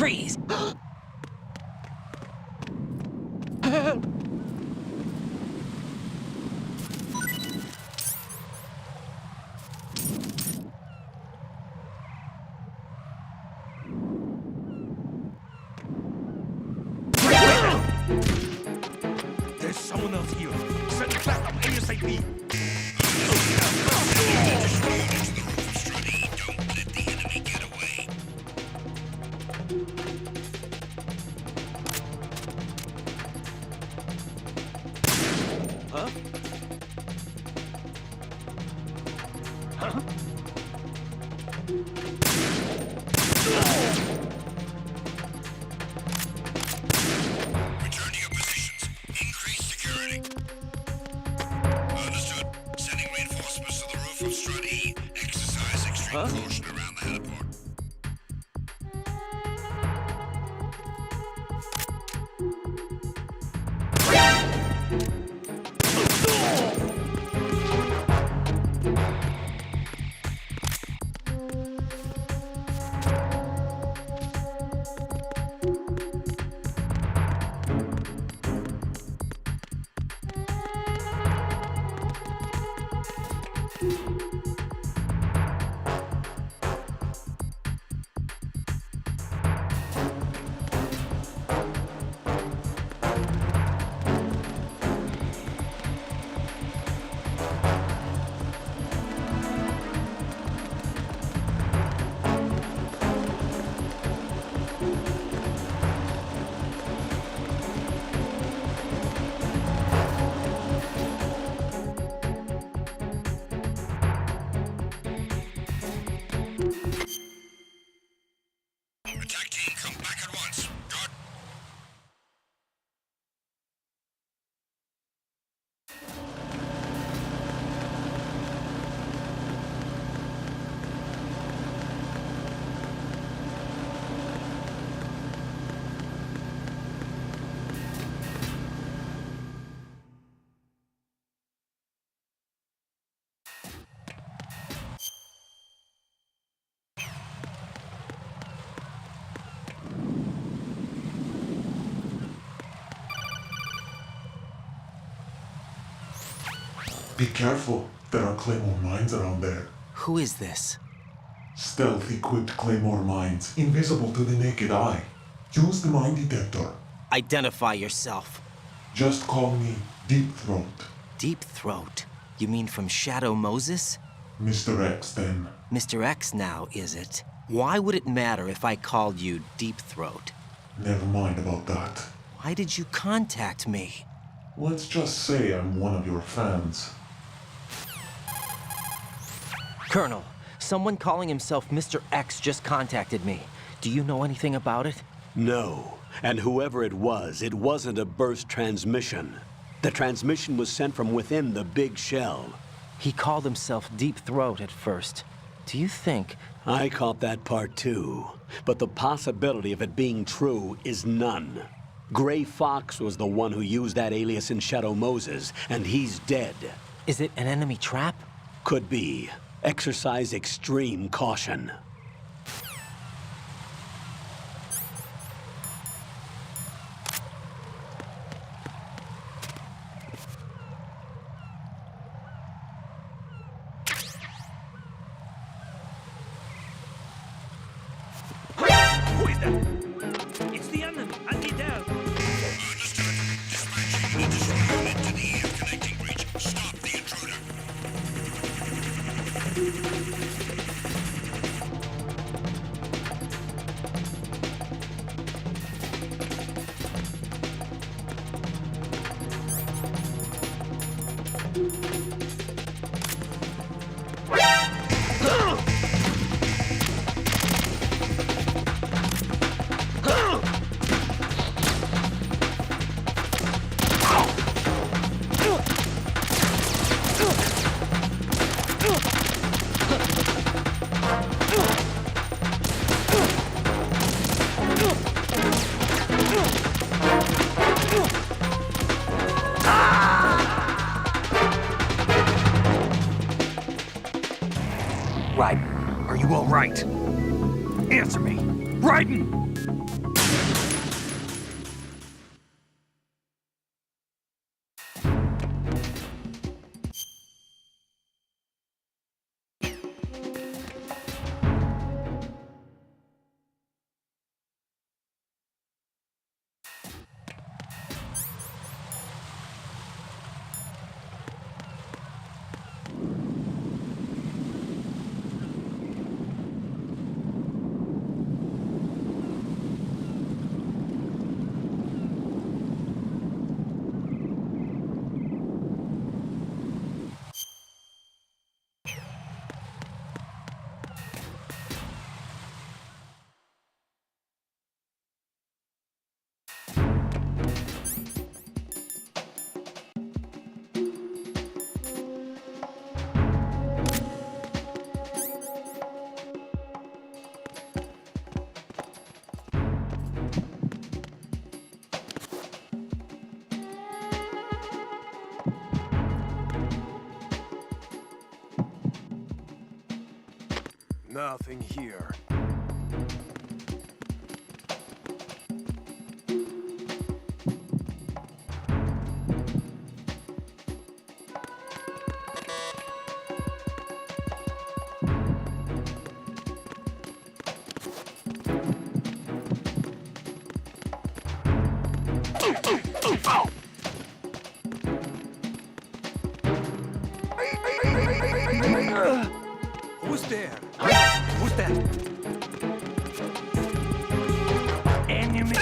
B: Freeze!
K: There's someone else here. Send it back up ASAP.
B: Huh? Huh?
E: Return to your positions. Increase security. Understood. Sending reinforcements to the roof of Strut E. Exercise extreme caution around the heliport. Attack team, come back at once. Guard.
M: Be careful. There are claymore mines around there.
B: Who is this?
M: Stealth-equipped claymore mines, invisible to the naked eye. Use the mine detector.
B: Identify yourself.
M: Just call me Deep Throat.
B: Deep Throat? You mean from Shadow Moses?
M: Mr. X, then.
B: Mr. X now, is it? Why would it matter if I called you Deep Throat?
M: Never mind about that.
B: Why did you contact me?
M: Let's just say I'm one of your fans.
B: Colonel, someone calling himself Mr. X just contacted me. Do you know anything about it?
A: No. And whoever it wasn't a burst transmission. The transmission was sent from within the big shell.
B: He called himself Deep Throat at first. Do you think...
A: I caught that part too. But the possibility of it being true is none. Gray Fox was the one who used that alias in Shadow Moses, and he's dead.
B: Is it an enemy trap?
A: Could be. Exercise extreme caution.
K: Who is that? It's the enemy. I need help.
E: Understood. Dispatching additional unit to the air connecting bridge. Stop the intruder.
J: Raiden, are you all right? Answer me. Raiden!
N: Nothing here. Who's there? Who's that? Enemy!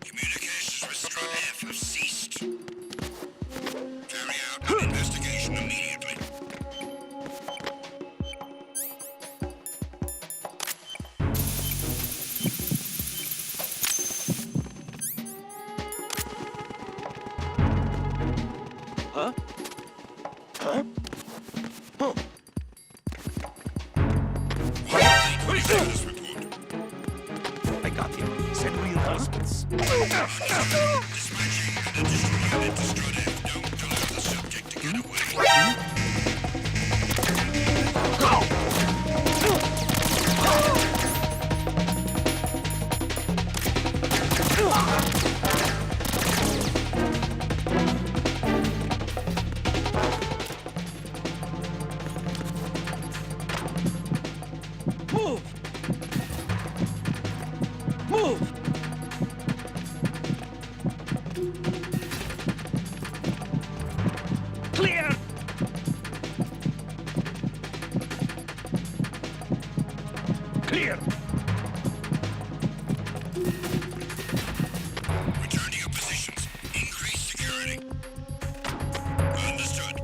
E: Communications with Strut F have ceased. Carry out an investigation immediately.
N: Huh? Huh? Huh?
E: Status report.
N: I got him. Send reinforcements.
E: Dispatching an additional unit to Strut F. Don't allow the subject to get away.
N: Move! Move! Clear! Clear!
E: Return to your positions. Increase security. Understood.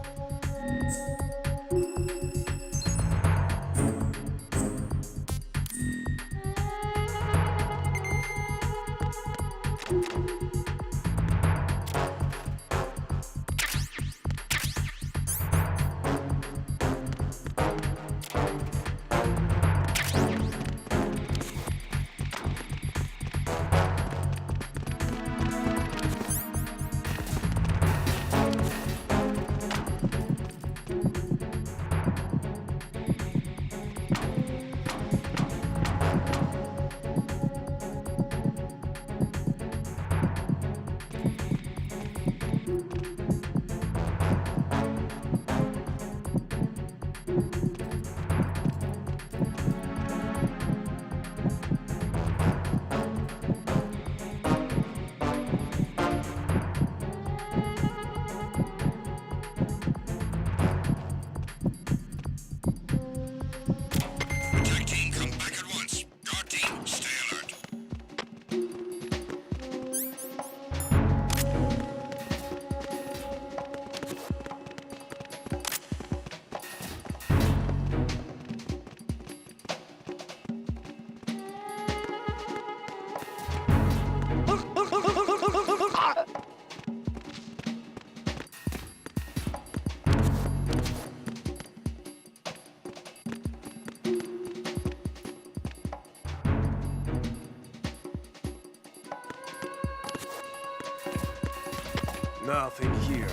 N: Nothing here.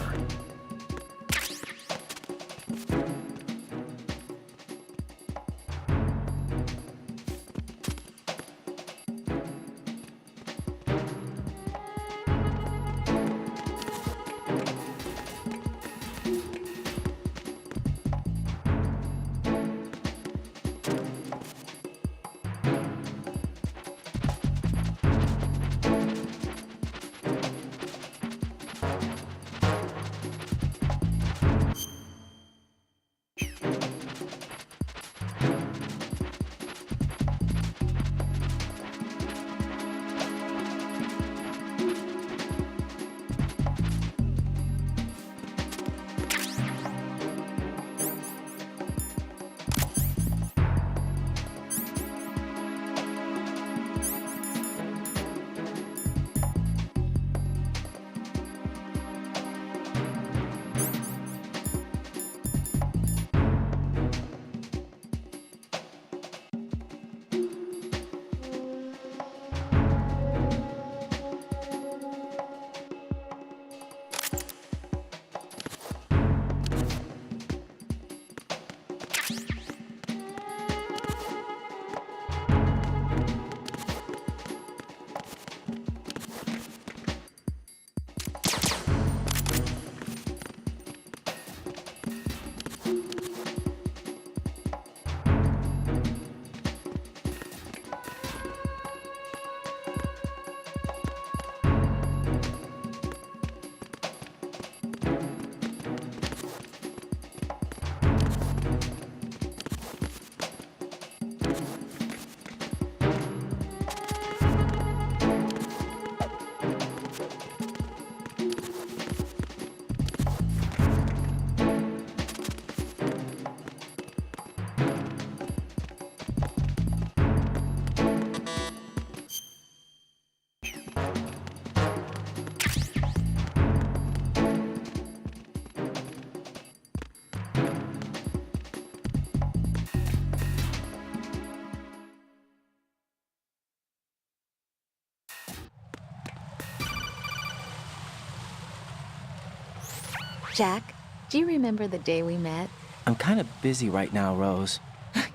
L: Jack, do you remember the day we met?
B: I'm kind of busy right now, Rose.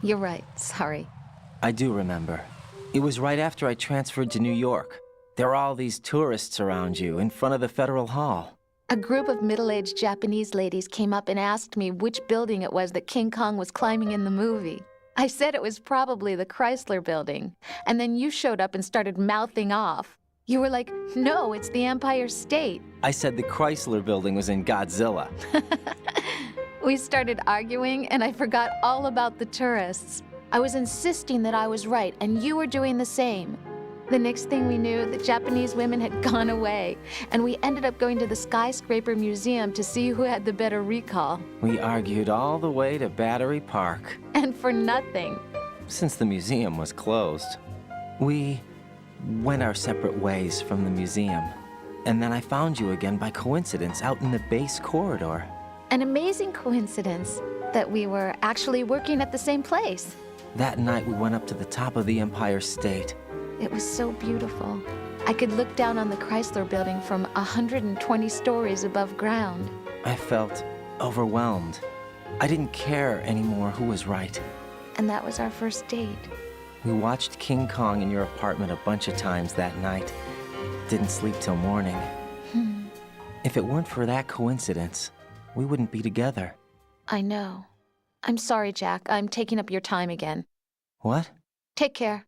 L: You're right, sorry.
B: I do remember. It was right after I transferred to New York. There are all these tourists around you in front of the Federal Hall.
L: A group of middle-aged Japanese ladies came up and asked me which building it was that King Kong was climbing in the movie. I said it was probably the Chrysler Building, and then you showed up and started mouthing off. You were like, no, it's the Empire State.
B: I said the Chrysler Building was in Godzilla.
L: We started arguing, and I forgot all about the tourists. I was insisting that I was right, and you were doing the same. The next thing we knew, the Japanese women had gone away, and we ended up going to the Skyscraper Museum to see who had the better recall.
B: We argued all the way to Battery Park.
L: And for nothing.
B: Since the museum was closed, we went our separate ways from the museum. And then I found you again by coincidence out in the base corridor.
L: An amazing coincidence that we were actually working at the same place.
B: That night we went up to the top of the Empire State.
L: It was so beautiful. I could look down on the Chrysler Building from 120 stories above ground.
B: I felt overwhelmed. I didn't care anymore who was right.
L: And that was our first date.
B: We watched King Kong in your apartment a bunch of times that night. Didn't sleep till morning. If it weren't for that coincidence, we wouldn't be together.
L: I know. I'm sorry, Jack. I'm taking up your time again.
B: What?
L: Take care.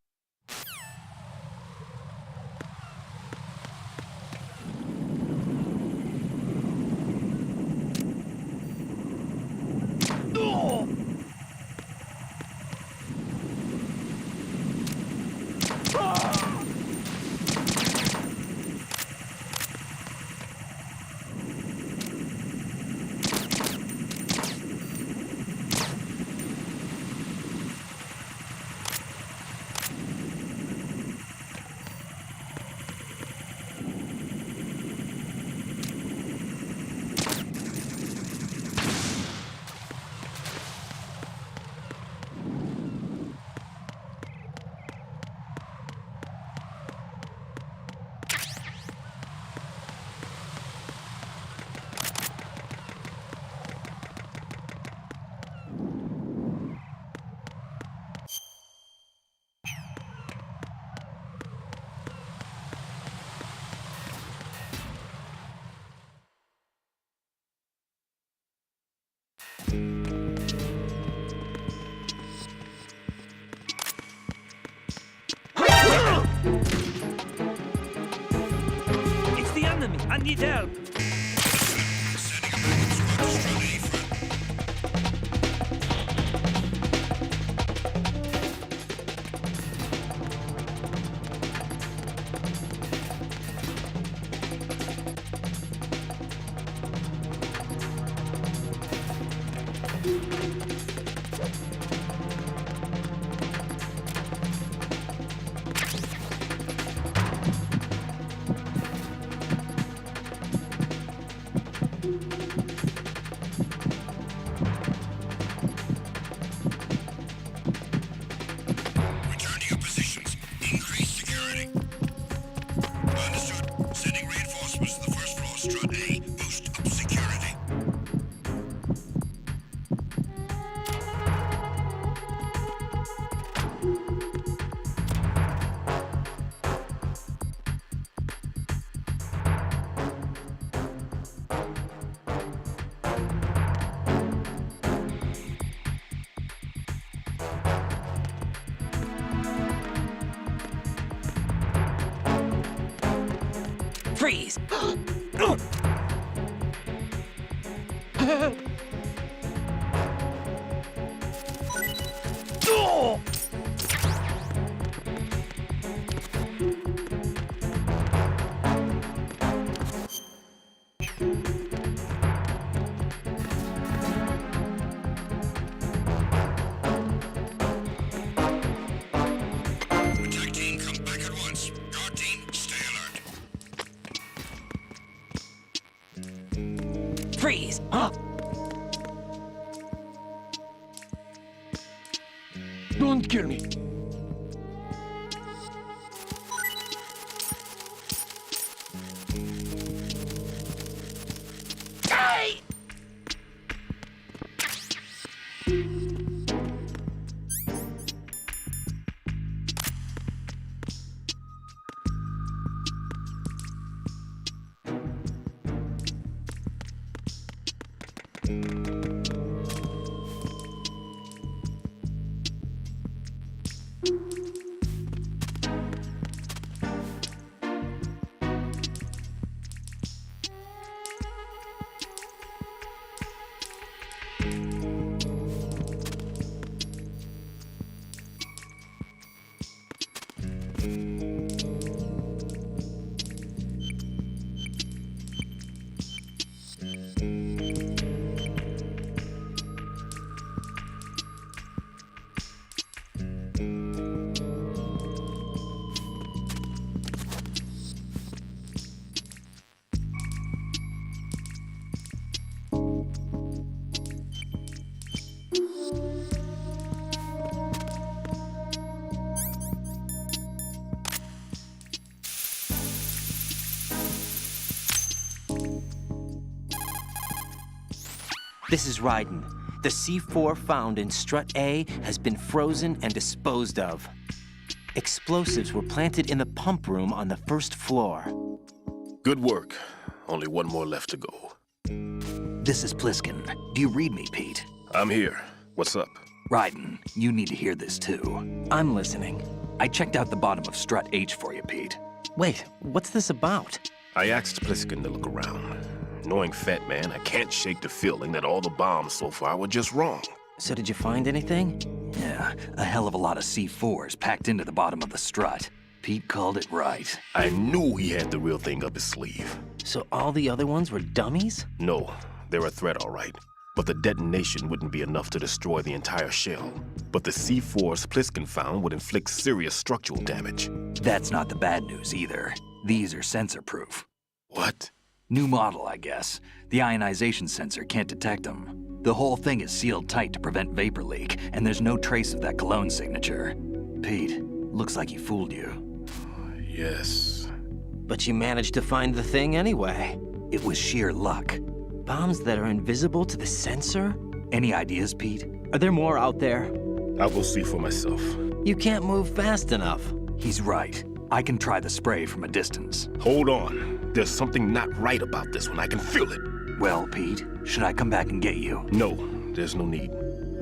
K: need help.
B: Freeze!
E: Attack team, come back at once. Guard team, stay alert.
B: Freeze! Huh?
K: Don't kill me.
B: This is Raiden. The C4 found in Strut A has been frozen and disposed of. Explosives were planted in the pump room on the first floor.
C: Good work. Only one more left to go.
H: This is Pliskin. Do you read me, Pete?
C: I'm here. What's up?
H: Raiden, you need to hear this too.
B: I'm listening.
H: I checked out the bottom of Strut H for you, Pete.
B: Wait, what's this about?
C: I asked Pliskin to look around. Knowing Fat Man, I can't shake the feeling that all the bombs so far were just wrong.
B: So did you find anything?
H: Yeah, a hell of a lot of C4s packed into the bottom of the strut. Pete called it right.
C: I knew he had the real thing up his sleeve.
B: So all the other ones were dummies?
C: No, they're a threat, all right. But the detonation wouldn't be enough to destroy the entire shell. But the C4s Pliskin found would inflict serious structural damage.
H: That's not the bad news either. These are sensor-proof.
C: What?
H: New model, I guess. The ionization sensor can't detect them. The whole thing is sealed tight to prevent vapor leak, and there's no trace of that cologne signature. Pete, looks like he fooled you.
C: Yes.
B: But you managed to find the thing anyway.
H: It was sheer luck.
B: Bombs that are invisible to the sensor?
H: Any ideas, Pete?
B: Are there more out there?
C: I'll go see for myself.
B: You can't move fast enough.
H: He's right. I can try the spray from a distance.
C: Hold on. There's something not right about this one. I can feel it.
H: Well, Pete, should I come back and get you?
C: No, there's no need.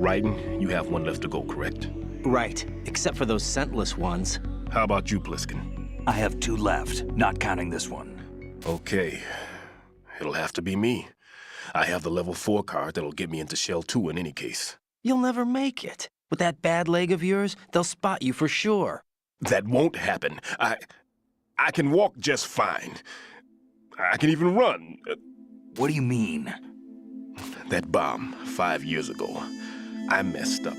C: Raiden, you have one left to go, correct?
B: Right, except for those scentless ones.
C: How about you, Pliskin?
H: I have 2 left, not counting this one.
C: Okay. It'll have to be me. I have the level 4 card that'll get me into Shell 2 in any case.
B: You'll never make it. With that bad leg of yours, they'll spot you for sure.
C: That won't happen. I can walk just fine. I can even run.
H: What do you mean?
C: That bomb 5 years ago, I messed up.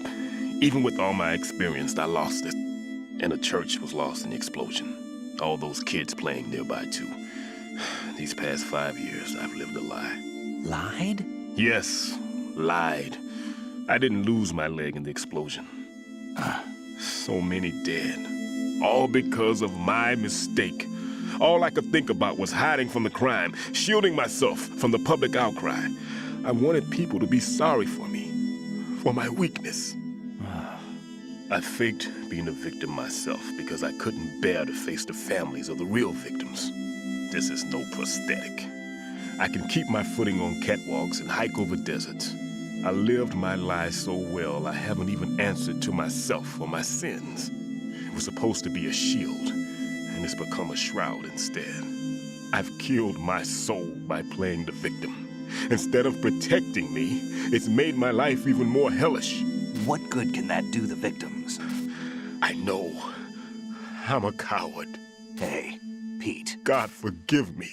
C: Even with all my experience, I lost it. And the church was lost in the explosion. All those kids playing nearby, too. These past 5 years, I've lived a lie.
B: Lied?
C: Yes, lied. I didn't lose my leg in the explosion. So many dead. All because of my mistake. All I could think about was hiding from the crime, shielding myself from the public outcry. I wanted people to be sorry for me, for my weakness. I faked being a victim myself because I couldn't bear to face the families of the real victims. This is no prosthetic. I can keep my footing on catwalks and hike over deserts. I lived my life so well I haven't even answered to myself for my sins. It was supposed to be a shield, and it's become a shroud instead. I've killed my soul by playing the victim. Instead of protecting me, it's made my life even more hellish.
H: What good can that do the victims?
C: I know. I'm a coward.
H: Hey, Pete.
C: God forgive me.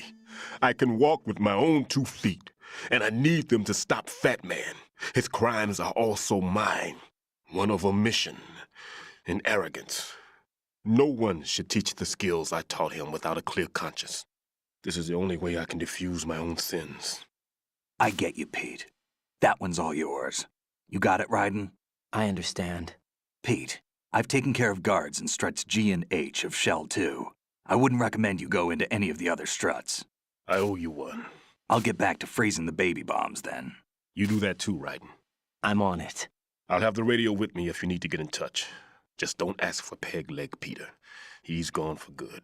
C: I can walk with my own 2 feet, and I need them to stop Fat Man. His crimes are also mine. One of omission and arrogance. No one should teach the skills I taught him without a clear conscience. This is the only way I can diffuse my own sins.
H: I get you, Pete. That one's all yours. You got it, Raiden?
B: I understand.
H: Pete, I've taken care of guards in struts G and H of Shell 2. I wouldn't recommend you go into any of the other struts.
C: I owe you one.
H: I'll get back to freezing the baby bombs then.
C: You do that too, Raiden.
B: I'm on it.
C: I'll have the radio with me if you need to get in touch. Just don't ask for Peg Leg Peter. He's gone for good.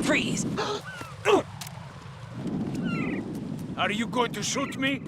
B: Freeze!
K: Are you going to shoot me?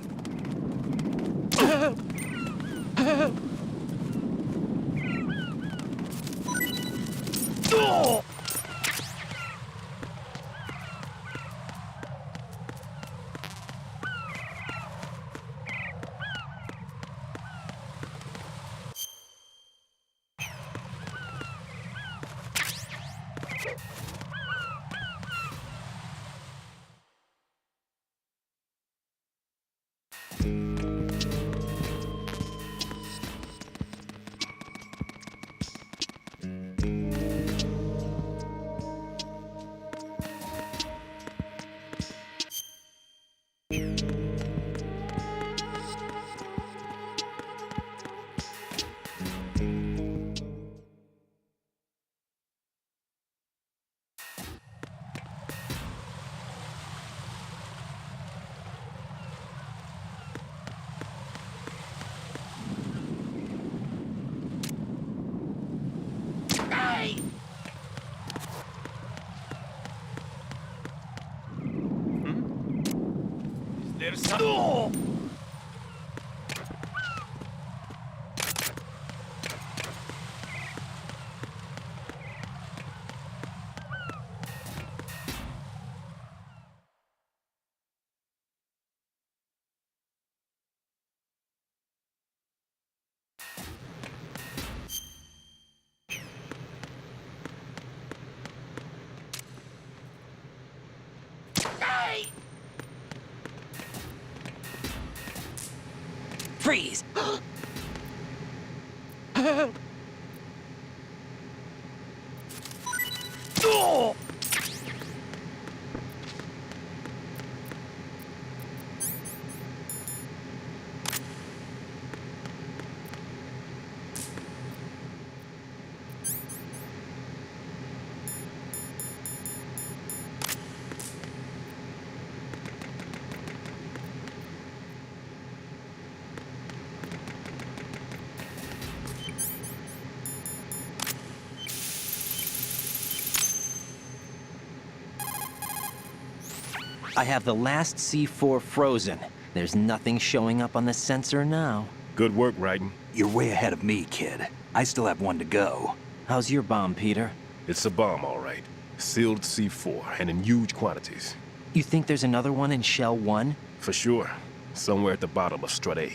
B: Freeze! I have the last C4 frozen. There's nothing showing up on the sensor now.
C: Good work, Raiden.
H: You're way ahead of me, kid. I still have one to go.
B: How's your bomb, Peter?
C: It's a bomb, all right. Sealed C4, and in huge quantities.
B: You think there's another one in Shell 1?
C: For sure. Somewhere at the bottom of Strut A.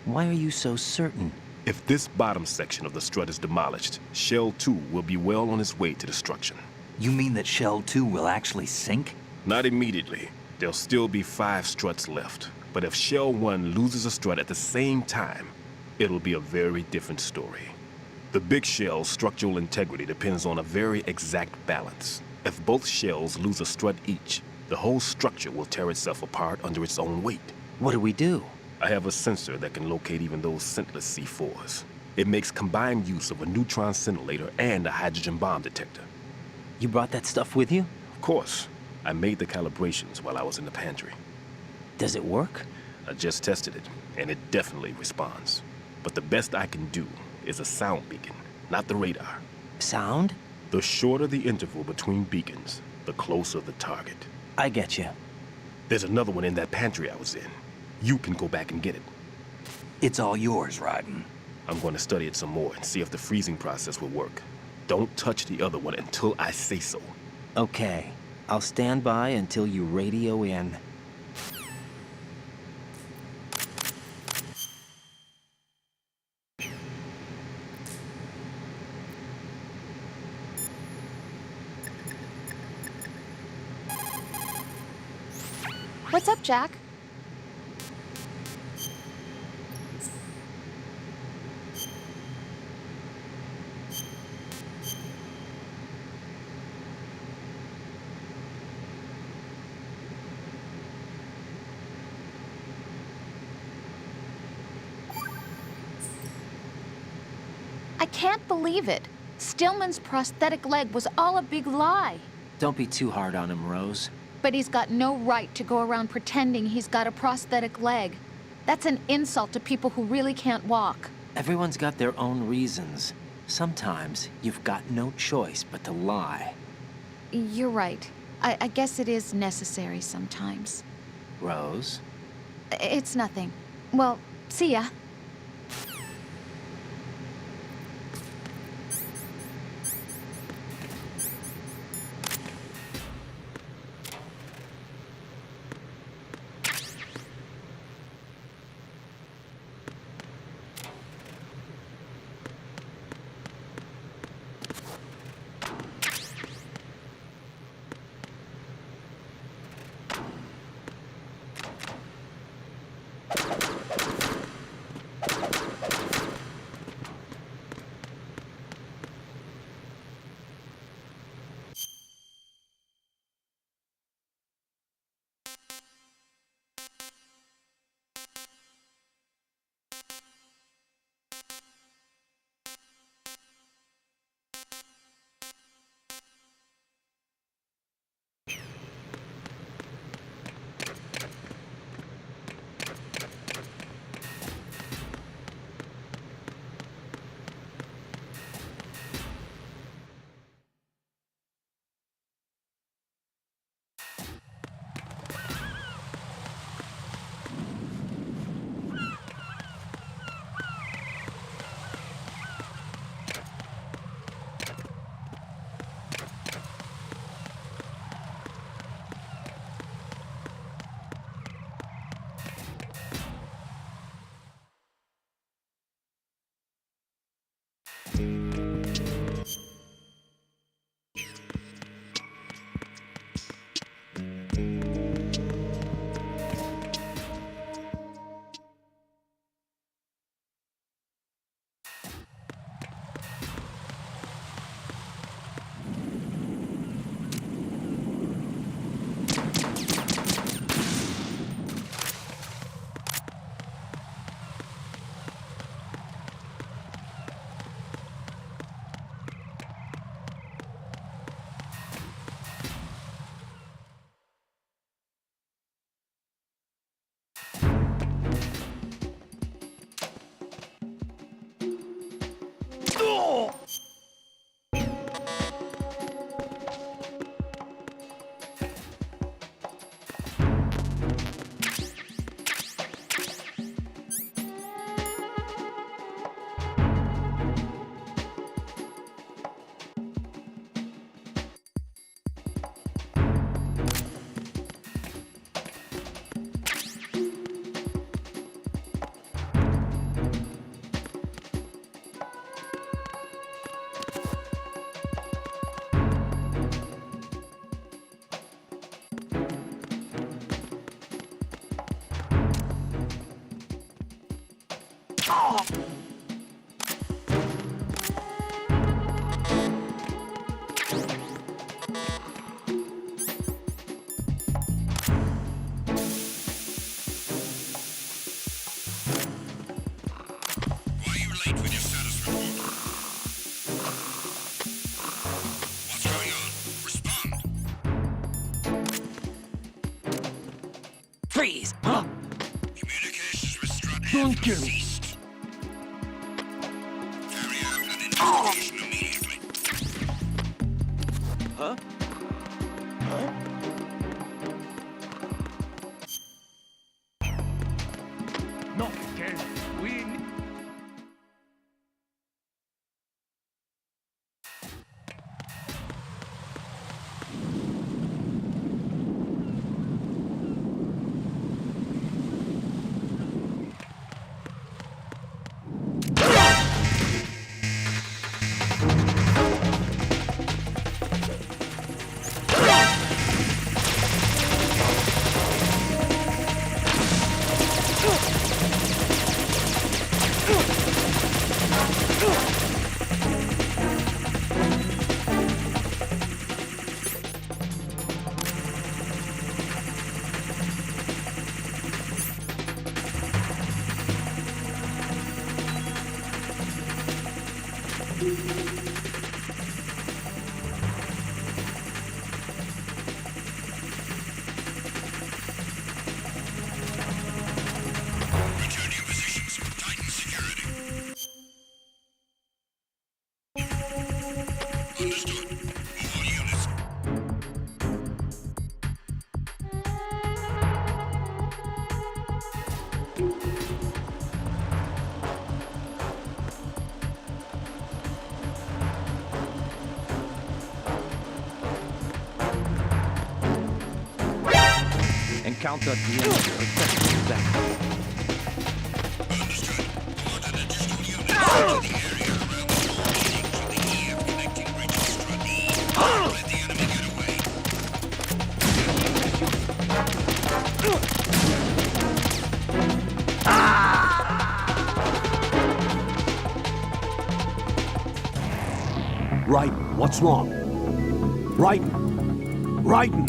B: Why are you so certain?
C: If this bottom section of the strut is demolished, Shell 2 will be well on its way to destruction.
H: You mean that Shell 2 will actually sink?
C: Not immediately. There'll still be 5 struts left. But if Shell 1 loses a strut at the same time, it'll be a very different story. The big shell's structural integrity depends on a very exact balance. If both shells lose a strut each, the whole structure will tear itself apart under its own weight.
B: What do we do?
C: I have a sensor that can locate even those scentless C4s. It makes combined use of a neutron scintillator and a hydrogen bomb detector.
B: You brought that stuff with you?
C: Of course. I made the calibrations while I was in the pantry.
B: Does it work?
C: I just tested it, and it definitely responds. But the best I can do is a sound beacon, not the radar.
B: Sound?
C: The shorter the interval between beacons, the closer the target.
B: I get you.
C: There's another one in that pantry I was in. You can go back and get it.
H: It's all yours, Raiden.
C: I'm going to study it some more and see if the freezing process will work. Don't touch the other one until I say so.
B: Okay. I'll stand by until you radio in.
L: What's up, Jack? I can't believe it. Stillman's prosthetic leg was all a big lie.
B: Don't be too hard on him, Rose.
L: But he's got no right to go around pretending he's got a prosthetic leg. That's an insult to people who really can't walk.
B: Everyone's got their own reasons. Sometimes you've got no choice but to lie.
L: You're right. I guess it is necessary sometimes.
B: Rose?
L: It's nothing. Well, see ya.
E: Why are you late with your status report? What's going on? Respond.
J: Freeze! Huh?
E: Communications with Strut
J: Don't
E: have
J: kill me.
E: ceased. Carry out an investigation immediately.
B: Huh? Huh?
K: Not again. We...
E: Return to your positions. Tighten security. Understood. All units.
B: Encounter the enemy. Protect that.
E: Understood. Alert an additional unit to the area around the door leading to the EF connecting bridge to Strut E. Let the enemy get away.
A: Right, what's wrong? Right, Raiden!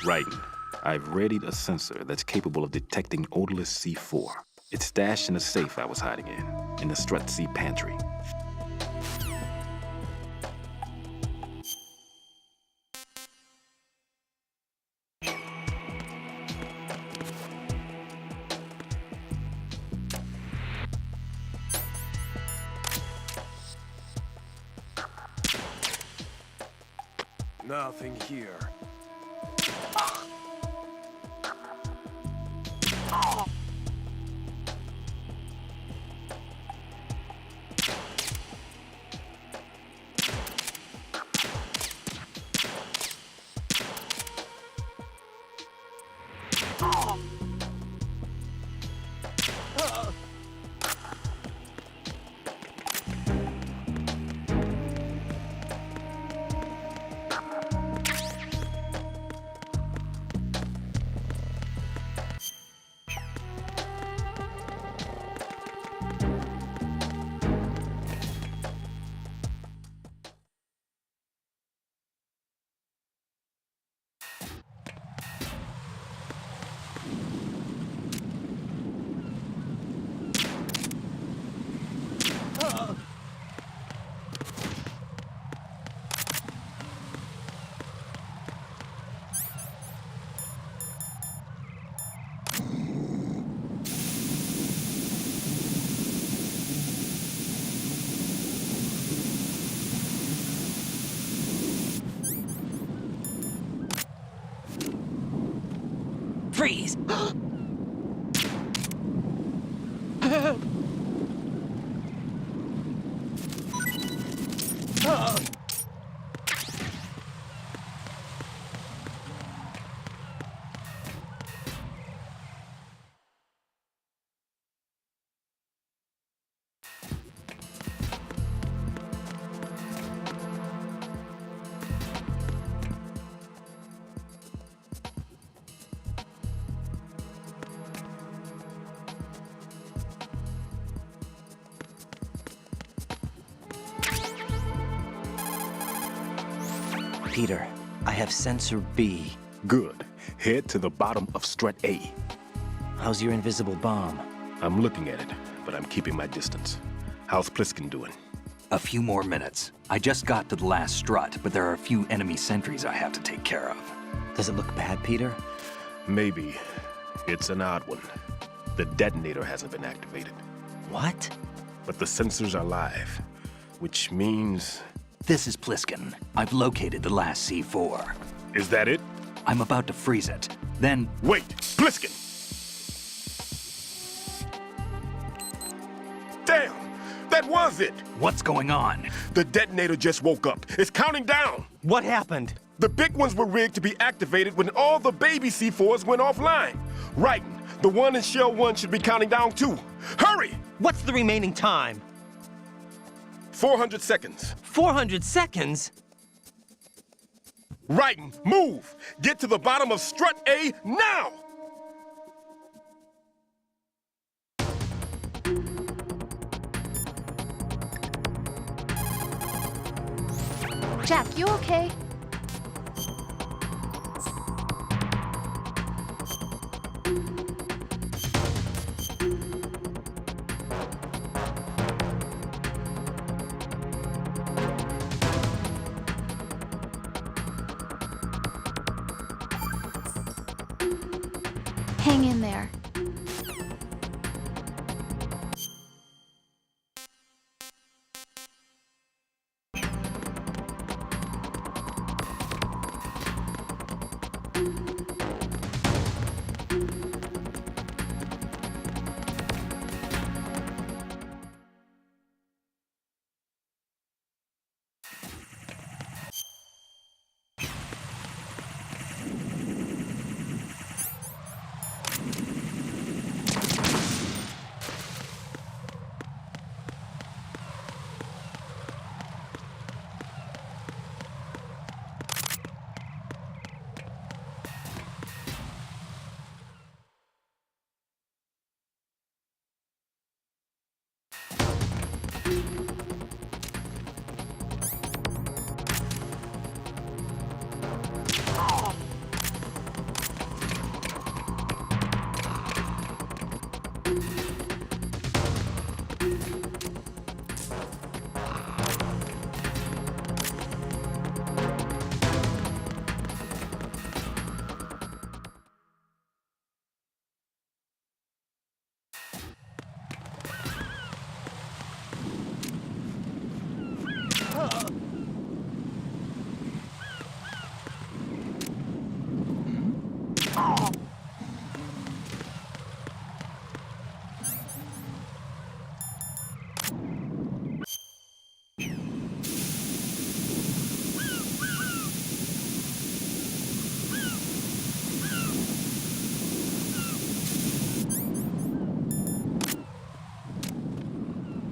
C: Raiden, I've readied a sensor that's capable of detecting odorless C4. It's stashed in a safe I was hiding in the Strut C pantry.
N: Nothing here.
B: Freeze! Peter, I have sensor B.
C: Good. Head to the bottom of strut A.
B: How's your invisible bomb?
C: I'm looking at it, but I'm keeping my distance. How's Pliskin doing?
H: A few more minutes. I just got to the last strut, but there are a few enemy sentries I have to take care of.
B: Does it look bad, Peter?
C: Maybe. It's an odd one. The detonator hasn't been activated.
B: What?
C: But the sensors are live, which means...
H: This is Pliskin. I've located the last C4.
C: Is that it?
H: I'm about to freeze it. Then...
C: Wait! Pliskin! Damn! That was it!
H: What's going on?
C: The detonator just woke up. It's counting down!
B: What happened?
C: The big ones were rigged to be activated when all the baby C4s went offline. Right. The one in Shell 1 should be counting down too. Hurry!
B: What's the remaining time?
C: 400 seconds.
B: 400 seconds?
C: Right. Move! Get to the bottom of strut A now!
L: Jack, you okay? Hang in there.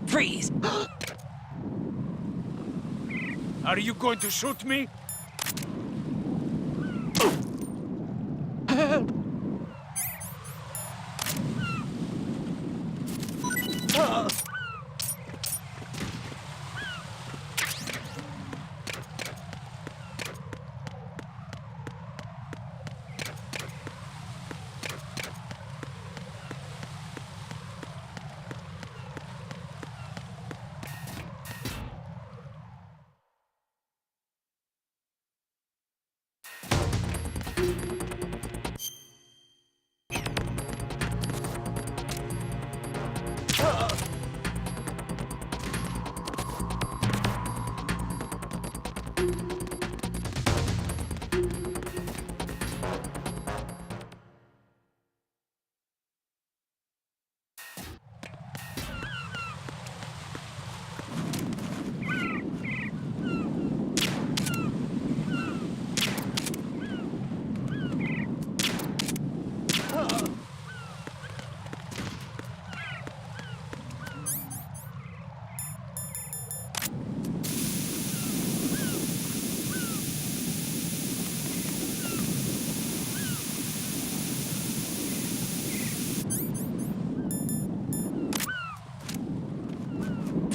B: Freeze!
K: Are you going to shoot me?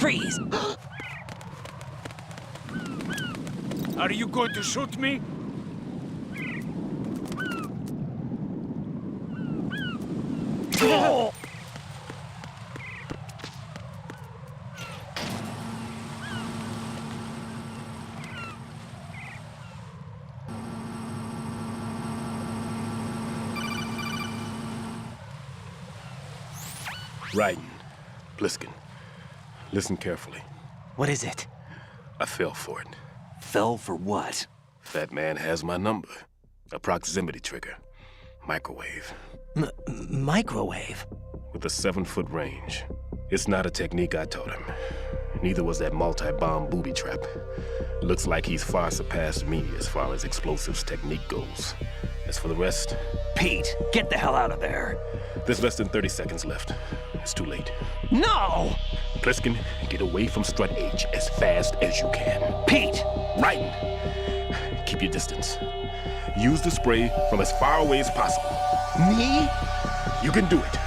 B: Freeze!
K: Are you going to shoot me?
B: Oh!
C: Raiden, Bliskin, listen carefully.
B: What is it?
C: I fell for it.
H: Fell for what?
C: Fat man has my number. A proximity trigger. Microwave.
B: Microwave?
C: With a 7-foot range. It's not a technique I taught him. Neither was that multi-bomb booby trap. Looks like he's far surpassed me as far as explosives technique goes. As for the rest...
H: Pete, get the hell out of there!
C: There's less than 30 seconds left. It's too late.
B: No!
C: Bliskin, get away from Strut H as fast as you can.
H: Pete!
C: Raiden, keep your distance. Use the spray from as far away as possible.
B: Me?
C: You can do it.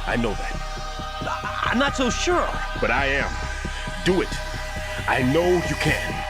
C: I know that.
B: I'm not so sure.
C: But I am. Do it. I know you can.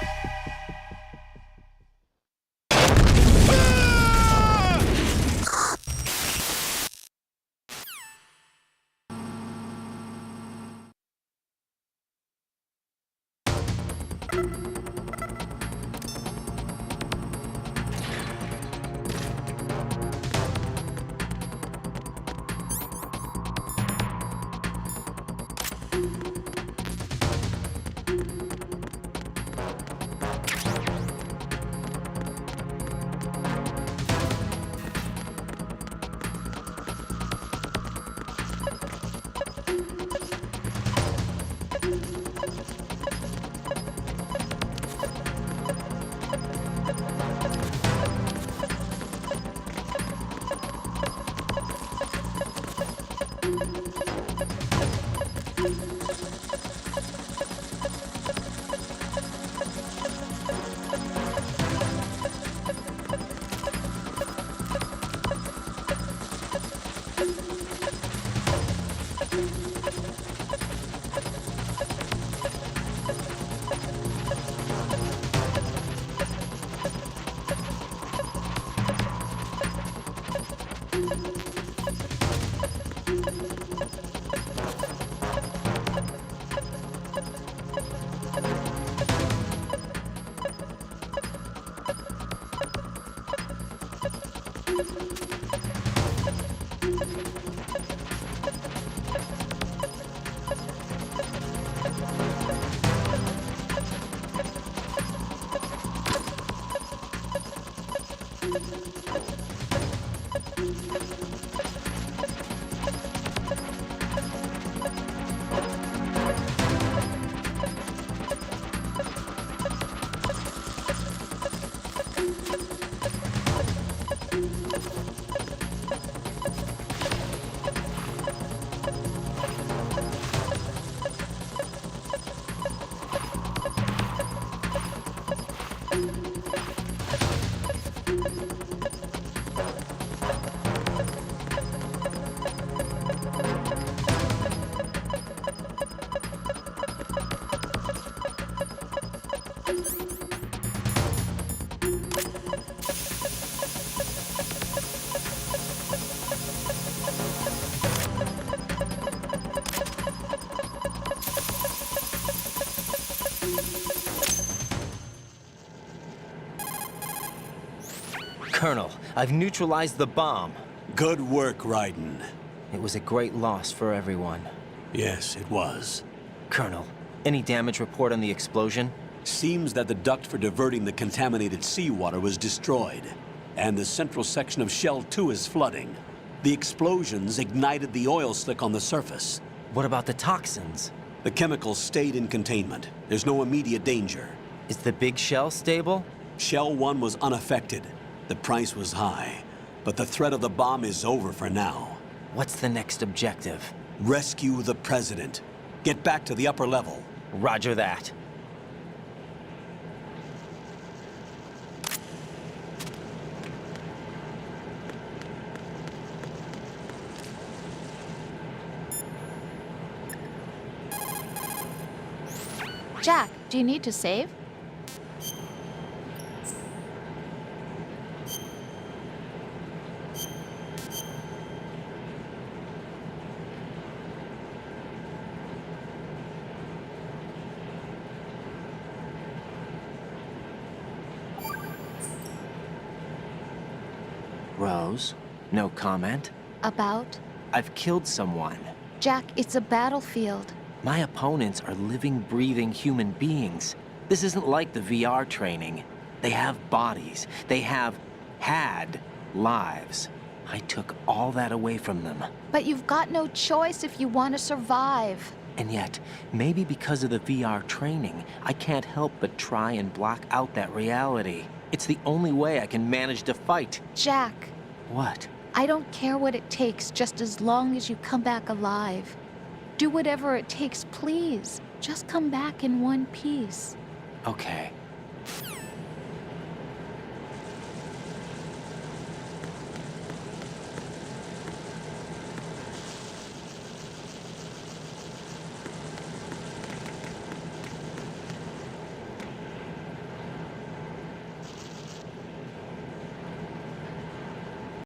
B: Colonel, I've neutralized the bomb.
A: Good work, Raiden.
B: It was a great loss for everyone.
A: Yes, it was.
B: Colonel, any damage report on the explosion?
A: Seems that the duct for diverting the contaminated seawater was destroyed, and the central section of Shell 2 is flooding. The explosions ignited the oil slick on the surface.
B: What about the toxins?
A: The chemicals stayed in containment. There's no immediate danger.
B: Is the big shell stable?
A: Shell 1 was unaffected. The price was high, but the threat of the bomb is over for now.
B: What's the next objective?
A: Rescue the President. Get back to the upper level.
B: Roger that.
L: Jack, do you need to save?
B: Rose, no comment?
L: About?
B: I've killed someone.
L: Jack, it's a battlefield.
B: My opponents are living, breathing human beings. This isn't like the VR training. They have bodies. They have had lives. I took all that away from them.
L: But you've got no choice if you want to survive.
B: And yet, maybe because of the VR training, I can't help but try and block out that reality. It's the only way I can manage to fight.
L: Jack.
B: What?
L: I don't care what it takes, just as long as you come back alive. Do whatever it takes, please. Just come back in one piece.
B: Okay.